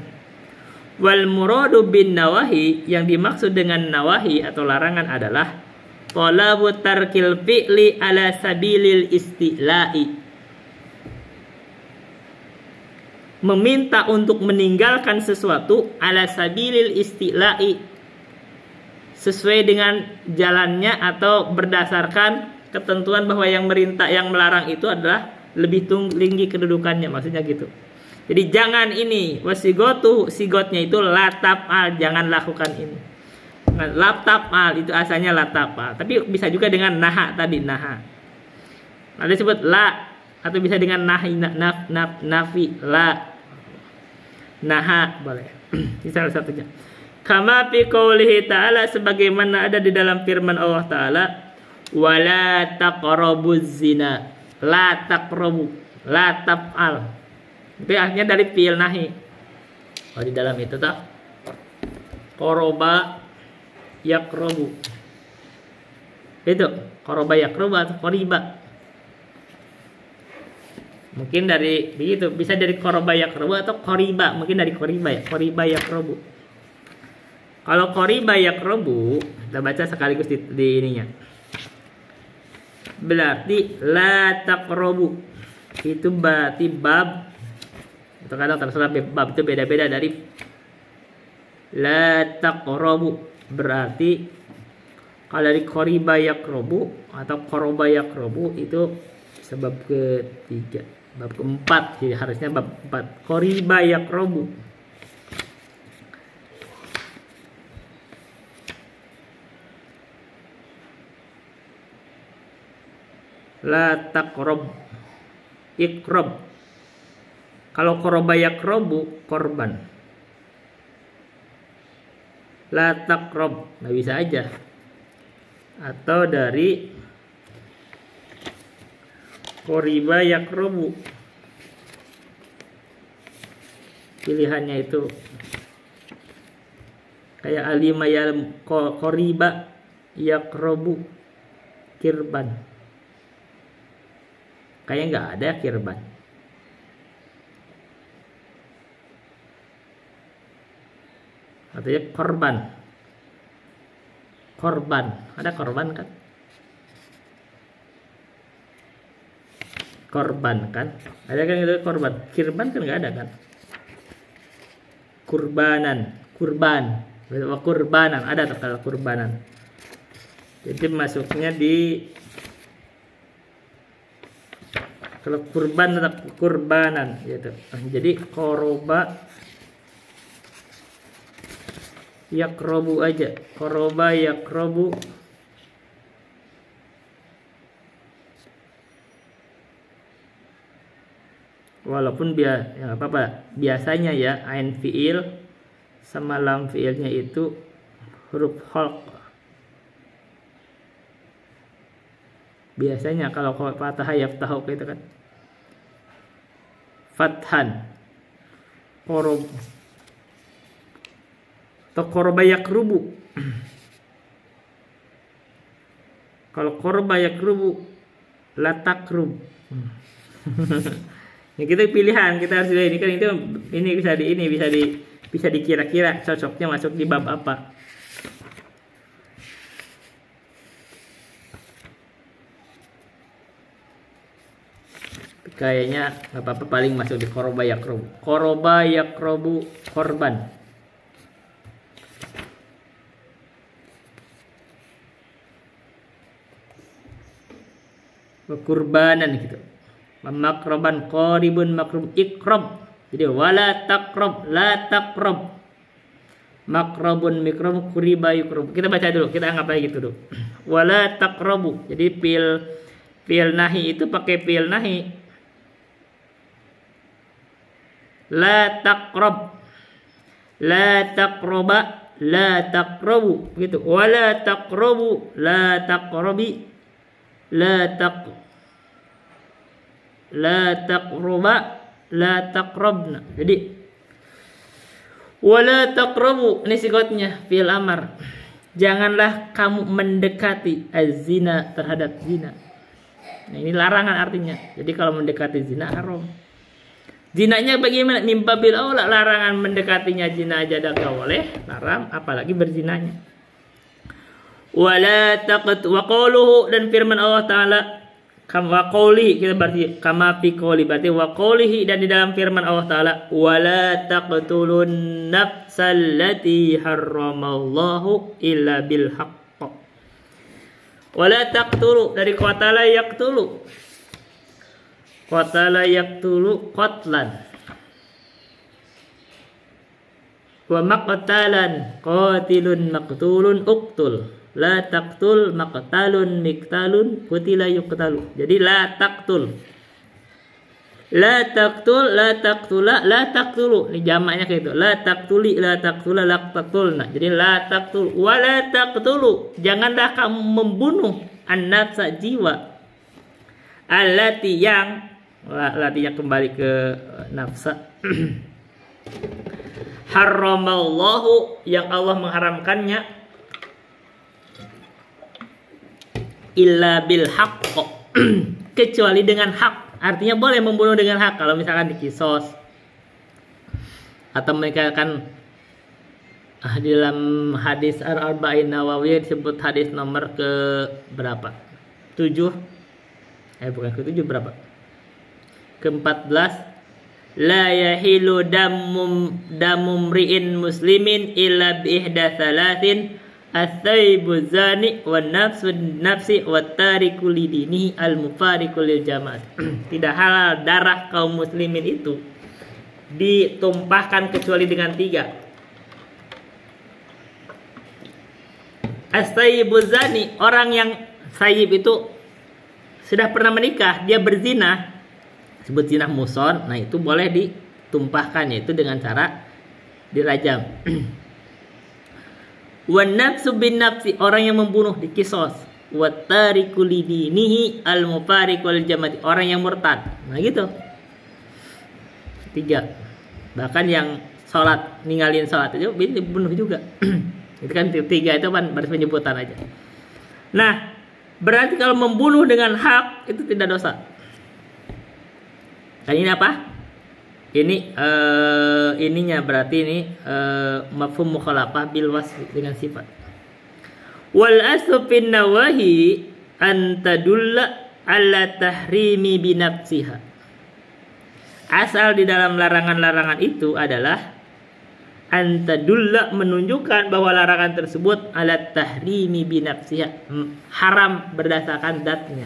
Wal muradu bin nawahi, yang dimaksud dengan nawahi atau larangan adalah talabu tarkil fi'li ala sabilil isti'la'i, meminta untuk meninggalkan sesuatu ala sabilil isti'la'i, sesuai dengan jalannya atau berdasarkan ketentuan bahwa yang merintah, yang melarang itu adalah lebih tinggi kedudukannya, maksudnya gitu. Jadi jangan ini, wasigotu, sigotnya itu lataf'al, jangan lakukan ini. Lataf'al itu asalnya lataf'al, tapi bisa juga dengan naha tadi, naha. Ada disebut la, atau bisa dengan nahi, nafi, la, naha, boleh. Ini salah satunya. Kama fi qoulihi ta'ala, sebagaimana ada di dalam firman Allah Ta'ala, wala taqrabuz zina, la taqrabu, la taf'al. Itu artinya dari fi'il nahi. Oh, di dalam itu tak qoroba yakrobu, itu qoroba yakrobu atau qoriba. Mungkin dari begitu, bisa dari qoroba yakrobu atau qoriba, mungkin dari qoriba ya, qoriba yakrobu. Kalau qoriba yaqrabu, kita baca sekaligus di ininya. Berarti la taqrabu. Itu berarti bab. Terkadang terserah bab itu beda-beda dari la taqrabu. Berarti kalau dari qoriba yaqrabu atau qoroba yaqrabu itu sebab ketiga. Bab keempat, jadi harusnya bab 4. Qoriba yaqrabu. La taqrab. Iqrab. Kalau qoroba yaqrabu korban. La taqrab, nah bisa aja. Atau dari qoriba yaqrabu. Pilihannya itu kayak alima ya qoriba yaqrabu kirban. Kayaknya nggak ada kirban. Artinya korban. Korban. Ada korban kan? Korban kan? Ada kan itu korban. Kirban kan nggak ada kan? Kurbanan. Kurban. Kurbanan. Ada tuh kalau kurbanan. Jadi masuknya di kalau kurban tetap kurbanan gitu. Jadi qoroba yaqrabu aja. Qoroba yaqrabu. Walaupun ya apa-apa. Biasanya ya ain fiil sama lam fiilnya itu huruf khalq. Biasanya kalau fathah yaftahu gitu kan. Fathan. Qorob. Atau qoroba yaqrubu. Kalau qoroba yaqrubu la taqrub. Ya kita pilihan, kita harus ini kan ini bisa dikira-kira cocoknya masuk di bab apa. Kayaknya nggak apa-apa, paling masuk di qoroba yaqrabu. Qoroba yaqrabu korban. Kurbanan gitu. Makroban qoribun makrub ikrab. Jadi wala taqrab, la taqrab. Makrobun mikrob kuriba yukrab. Kita baca dulu, kita anggap aja gitu dulu. Wala taqrabu. Jadi fi'il nahi itu pakai fi'il nahi. La taqrab. La taqraba, la taqrabu gitu. Wala taqrabu, la taqrabi. La taqruba, la taqrabna. Jadi wala taqrabu, ini sikotnya fi'il amar. Janganlah kamu mendekati az-zina, terhadap zina. Nah, ini larangan artinya. Jadi kalau mendekati zina haram. Zinanya bagaimana? Mimba bil aula, larangan mendekatinya zina aja dah boleh, haram apalagi berzinanya. Wala taqat wa qawluhu, dan firman Allah taala kama qawli, kita berarti kama fi qawli, berarti wa qawlihi, dan di dalam firman Allah taala wala taqtulun nafsal lati harramallahu illa bil haqq. Wala taqtulu, dari qatala yaqtulu. Qatala yaqtulu qatlan. Wa maqtalan qatilun maqtulun uqtul. La taqtul maqtalun miktalun qutila yuqtalu. Jadi la taqtul. La taqtul, la taqtula, la taqtulu. Ini jamaknya kayak gitu. La taqtuli, la taqtula, la taqtulna. Jadi la taqtul wa la taqtulu. Janganlah kamu membunuh an-nafsa, jiwa. Allati yang latinya kembali ke nafsa. Haramallahu, yang Allah mengharamkannya, illa bil haqq, kecuali dengan hak. Artinya boleh membunuh dengan hak kalau misalkan dikisos atau mereka akan Di dalam hadis Al-Arba'in Nawawi disebut hadis nomor ke berapa? 7. Bukan ke 7, berapa? Ke-14. La yahilu damum ri'in muslimin illa bi ihda thalathin as-sayyibu zani wan nafsi wat tariku lidinihi al-mufariqu lil jamaah. Tidak halal darah kaum muslimin itu ditumpahkan kecuali dengan 3. As-sayyibu zani, orang yang sayyib itu sudah pernah menikah, dia berzina, sebut zina muson. Nah, itu boleh ditumpahkan, yaitu dengan cara dirajam. Wan nafsu bin nafsi, orang yang membunuh dikisos. Wat tariku lidinihi al mufariqu lil jamaah, orang yang murtad. Nah, gitu. 3. Bahkan yang sholat, ninggalin sholat itu dibunuh juga. Itu kan 3 itu kan baru penyebutan aja. Nah, berarti kalau membunuh dengan hak itu tidak dosa. Nah, ini apa? Ini ininya berarti ini mafhum mukhalafah bil wasf dengan sifat. Wal aslu fin nawahi an tadulla ala tahrimi bi nafsiha. Asal di dalam larangan-larangan itu adalah antadulla, menunjukkan bahwa larangan tersebut ala tahrimi binafsiha, haram berdasarkan zatnya.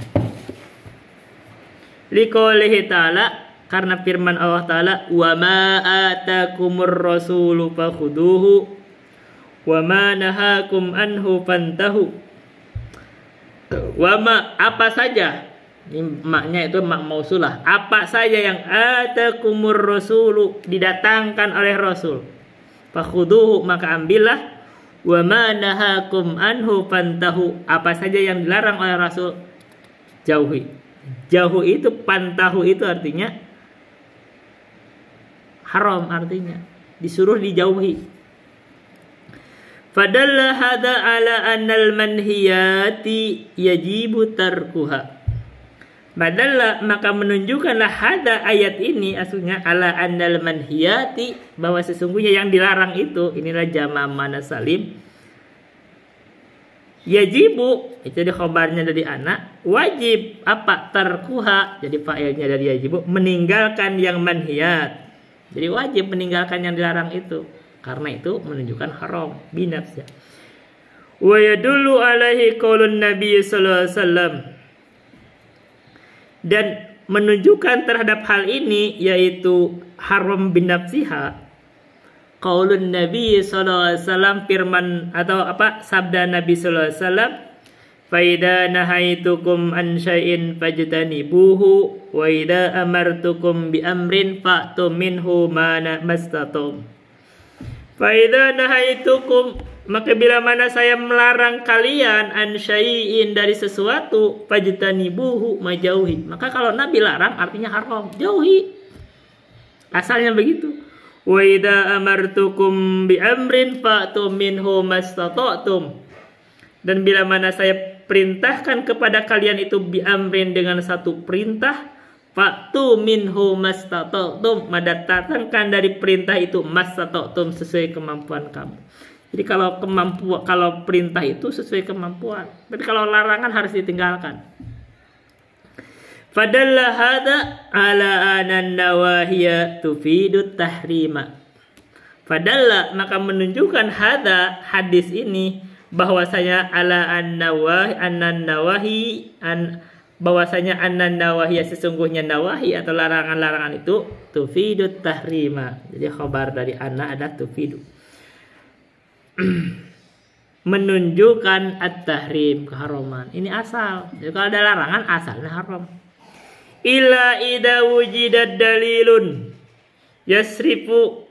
Liqoulihi ta'ala, karena firman Allah Ta'ala, wa ma atakumur rasulu fakhuduhu wa ma nahakum anhu fantahu. Wa ma, apa saja, ini maknya itu mak mausulah, apa saja yang atakumur rasulu, didatangkan oleh Rasul, fakhuduhu, maka ambillah, wa ma nahakum anhu fantahu, apa saja yang dilarang oleh Rasul jauhi. Jauh itu, pantahu itu artinya haram, artinya disuruh dijauhi. Fadalla hadza ala annal manhiyati yajibu tarkuha. Badalla, maka menunjukkanlah hada, ayat ini aslinya ala annal manhiyati, bahwa sesungguhnya yang dilarang itu, inilah jama' mana salim, yajibu, itu di khobarnya dari anak, wajib apa, tarkuha, jadi fa'ilnya dari yajibu, meninggalkan yang manhiyat, jadi wajib meninggalkan yang dilarang itu, karena itu menunjukkan haram binafsya. Wa yadullu alaihi qaulun nabi sallallahu alaihi wasallam, dan menunjukkan terhadap hal ini yaitu haram binafsiha, qaulun Nabi sallallahu alaihi wasallam, firman atau apa, sabda Nabi sallallahu alaihi wasallam, fa idza nahaitukum an syai'in fajtanibuhu wa idza amartukum bi amrin fa'tu minhu ma mastatum. Fa idza nahaitukum, maka bila mana saya melarang kalian an syai'in, dari sesuatu, fajtanibuhu, majauhi. Maka kalau Nabi larang artinya haram, jauhi. Asalnya begitu. Wa idza amartukum bi amrin fa'tu minhu mastata'tum. Dan bila mana saya perintahkan kepada kalian itu bi amrin, dengan satu perintah, fa'tu minhu mastata'tum, maka datangkan dari perintah itu mastata'tum, sesuai kemampuan kamu. Jadi kalau perintah itu sesuai kemampuan, tapi kalau larangan harus ditinggalkan. Fadalla hadza ala anan nawahiya tufidu tahrima. Fadalla, maka menunjukkan hadza, hadis ini, bahwasanya ala an-nawahi, an-nawahi, bahwasanya an-nawahi, sesungguhnya nawahi atau larangan-larangan itu tufidu tahrima. Jadi khabar dari anna ada tufidu, menunjukkan at-tahrim, keharaman. Ini asal. Jadi kalau ada larangan asalnya haram. Illa idza wujidat dalilun yasrifu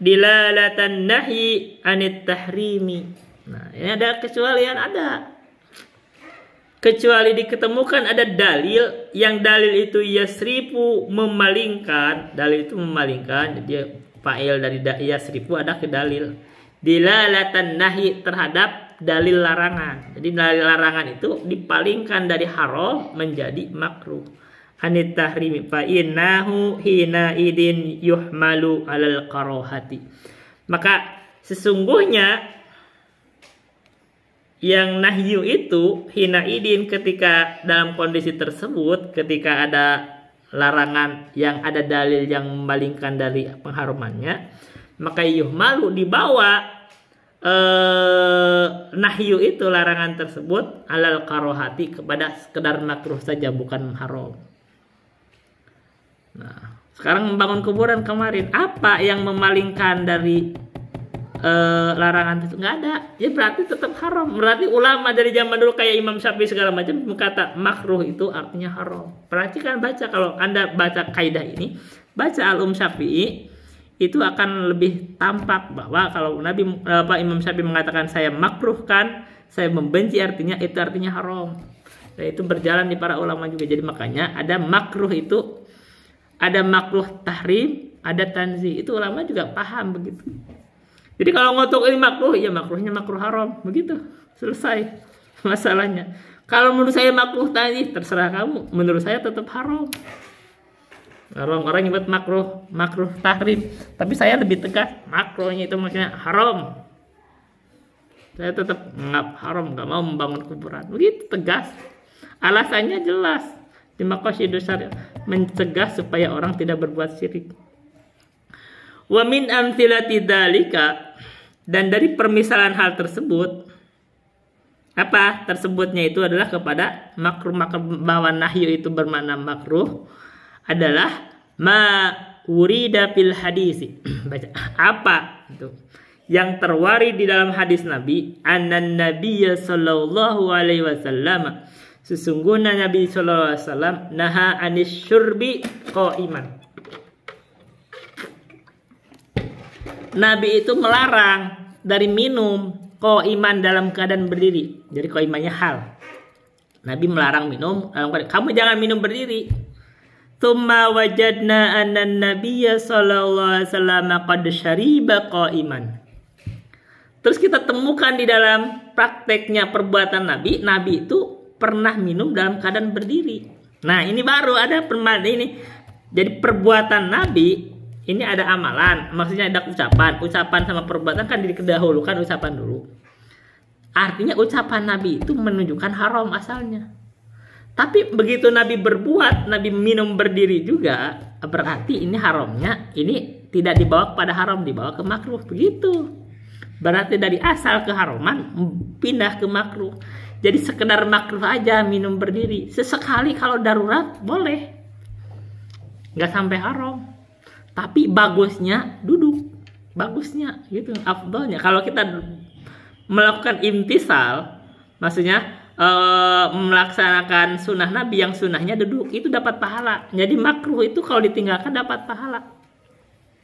dilalatan nahyi anit tahrimi. Nah, ini ada kecualian, ada. Kecuali diketemukan ada dalil, yang dalil itu yasrifu, memalingkan. Dalil itu memalingkan. Jadi fa'il dari yasrifu ada ke dalil. Dilalatan nahi, terhadap dalil larangan. Jadi dalil larangan itu dipalingkan dari haram menjadi makruh. Anit tahrimi fa innahu hina idin yuhmalu alal karahati. Maka Sesungguhnya yang nahyu itu hinaidin ketika dalam kondisi tersebut, ketika ada larangan yang ada dalil yang memalingkan dari pengharumannya, maka yuhmalu dibawa nahyu itu, larangan tersebut, alal karohati, kepada sekedar makruh saja, bukan haram. Nah, sekarang membangun kuburan kemarin, apa yang memalingkan dari larangan itu? Nggak ada. Ya berarti tetap haram. Berarti ulama dari zaman dulu kayak Imam Syafi'i segala macam berkata makruh itu artinya haram. Perhatikan, baca, kalau Anda baca kaidah ini, baca Syafi'i, itu akan lebih tampak bahwa kalau Imam Syafi'i mengatakan saya makruhkan, saya membenci, artinya itu artinya haram. Nah, itu berjalan di para ulama juga. Jadi makanya ada makruh itu, ada makruh tahrim, ada tanzih. Itu ulama juga paham begitu. Jadi kalau ngotok ini makruh, ya makruhnya makruh haram, begitu, selesai masalahnya. Kalau menurut saya makruh tanzih, terserah kamu. Menurut saya tetap haram. Orang nyebut makruh tahrim, tapi saya lebih tegas, makruhnya itu maksudnya haram. Saya tetap menganggap haram, nggak mau membangun kuburan. Begitu tegas. Alasannya jelas. Di maqasidus syariah, mencegah supaya orang tidak berbuat syirik. Wa min amthilati dzalika, dan dari permisalan hal tersebut, apa tersebutnya itu adalah kepada makruh, bahwa nahyu itu bermakna makruh adalah ma urida fil hadis. Baca apa itu yang terwarid di dalam hadis Nabi, annan nabiyya sallallahu alaihi wasallam, sesungguhnya Nabi sallallahu alaihi wasallam naha anis syurbi qaiman. Nabi itu melarang dari minum qaiman dalam keadaan berdiri. Jadi qaimannya hal. Nabi melarang minum dalam keadaan, kamu jangan minum berdiri. Tsumma wajadna anna nabiyya sallallahu alaihi wasallam qad syariba qaiman. Terus kita temukan di dalam prakteknya perbuatan Nabi, Nabi itu pernah minum dalam keadaan berdiri. Nah, ini baru ada permainan ini. Jadi perbuatan Nabi ini ada amalan, maksudnya ada ucapan sama perbuatan kan didahulukan ucapan dulu. Artinya ucapan Nabi itu menunjukkan haram asalnya. Tapi begitu Nabi berbuat, Nabi minum berdiri juga, berarti ini haramnya, ini tidak dibawa kepada haram, dibawa ke makruh, begitu. Berarti dari asal keharaman pindah ke makruh. Jadi sekedar makruh aja minum berdiri. Sesekali kalau darurat boleh, nggak sampai haram. Tapi bagusnya duduk, bagusnya gitu, afdolnya. Kalau kita melakukan imtisal, maksudnya melaksanakan sunnah Nabi yang sunnahnya duduk, itu dapat pahala. Jadi makruh itu kalau ditinggalkan dapat pahala.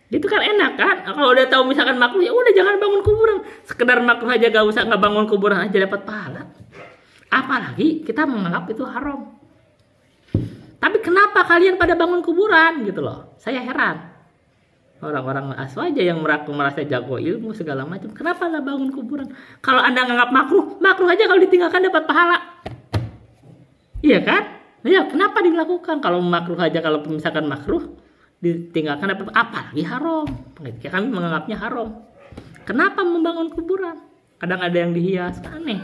Itu kan enak kan? Kalau udah tahu misalkan makruh, ya udah jangan bangun kuburan. Sekedar makruh aja, gak usah nggak bangun kuburan aja dapat pahala. Apalagi kita menganggap itu haram. Tapi kenapa kalian pada bangun kuburan gitu loh? Saya heran. Orang-orang aswaja yang merasa jago ilmu segala macam, kenapa nggak bangun kuburan? Kalau Anda nganggap makruh aja kalau ditinggalkan dapat pahala. Iya kan? Ya, kenapa dilakukan? Kalau makruh aja, kalau misalkan makruh ditinggalkan dapat, apalagi haram. Kami menganggapnya haram. Kenapa membangun kuburan? Kadang ada yang dihias, aneh.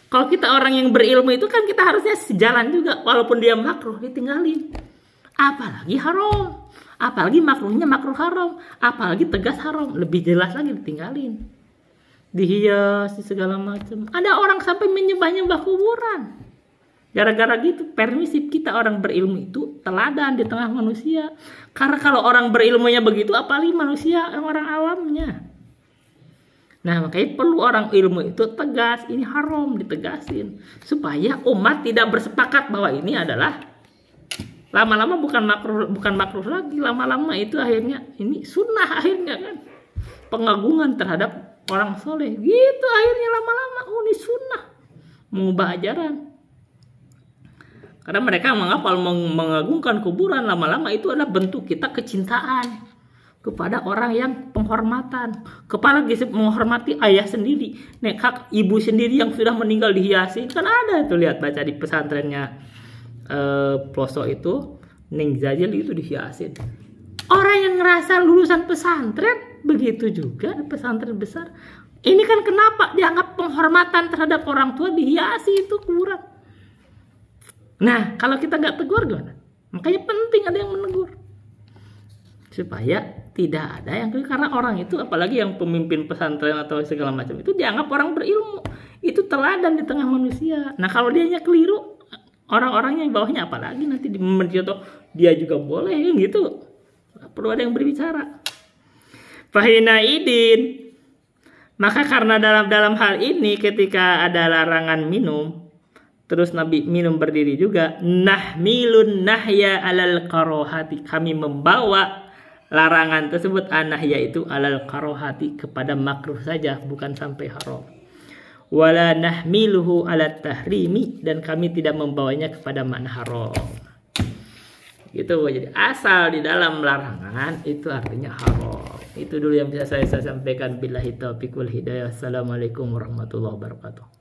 Kalau kita orang yang berilmu itu kan kita harusnya sejalan juga, walaupun dia makruh ditinggalin. Apalagi haram. Apalagi makruhnya makruh haram, apalagi tegas haram, lebih jelas lagi ditinggalin, dihias segala macam. Ada orang sampai menyembah-nyembah kuburan gara-gara gitu. Permisif kita orang berilmu itu teladan di tengah manusia. Karena kalau orang berilmunya begitu, apalagi manusia orang awamnya. Nah, makanya perlu orang ilmu itu tegas, ini haram, ditegasin supaya umat tidak bersepakat bahwa ini adalah, lama-lama bukan makruh lagi, lama-lama itu akhirnya ini sunnah, akhirnya kan pengagungan terhadap orang soleh gitu, akhirnya lama-lama ini sunnah, mengubah ajaran. Karena mereka menganggap kalau mengagungkan kuburan, lama-lama itu adalah bentuk kita kecintaan kepada orang yang penghormatan, kepala gisip menghormati ayah sendiri, nekak ibu sendiri yang sudah meninggal dihiasi. Kan ada tuh, lihat baca di pesantrennya pelosok itu, Ning Zajil itu dihiasin. Orang yang ngerasa lulusan pesantren, begitu juga pesantren besar. Ini kan kenapa dianggap penghormatan terhadap orang tua dihiasi itu kurang. Nah, kalau kita nggak tegur gimana? Makanya penting ada yang menegur. Supaya tidak ada yang keliru. Karena orang itu, apalagi yang pemimpin pesantren atau segala macam, itu dianggap orang berilmu. Itu teladan di tengah manusia. Nah, kalau dianya keliru, orang-orangnya yang bawahnya apalagi nanti mencontoh dia juga boleh kan gitu. Perlu ada yang berbicara. Fahina idin. Maka karena dalam hal ini ketika ada larangan minum, terus Nabi minum berdiri juga, nahmilun nahya alal karohati, kami membawa larangan tersebut anahya itu alal karohati kepada makruh saja, bukan sampai haram. Wala nahmiluhu alat tahrimi, dan kami tidak membawanya kepada makna haram. Gitu. Jadi asal di dalam larangan itu artinya haram. Itu dulu yang bisa saya sampaikan. Billahi taufiq wal hidayah. Assalamualaikum warahmatullahi wabarakatuh.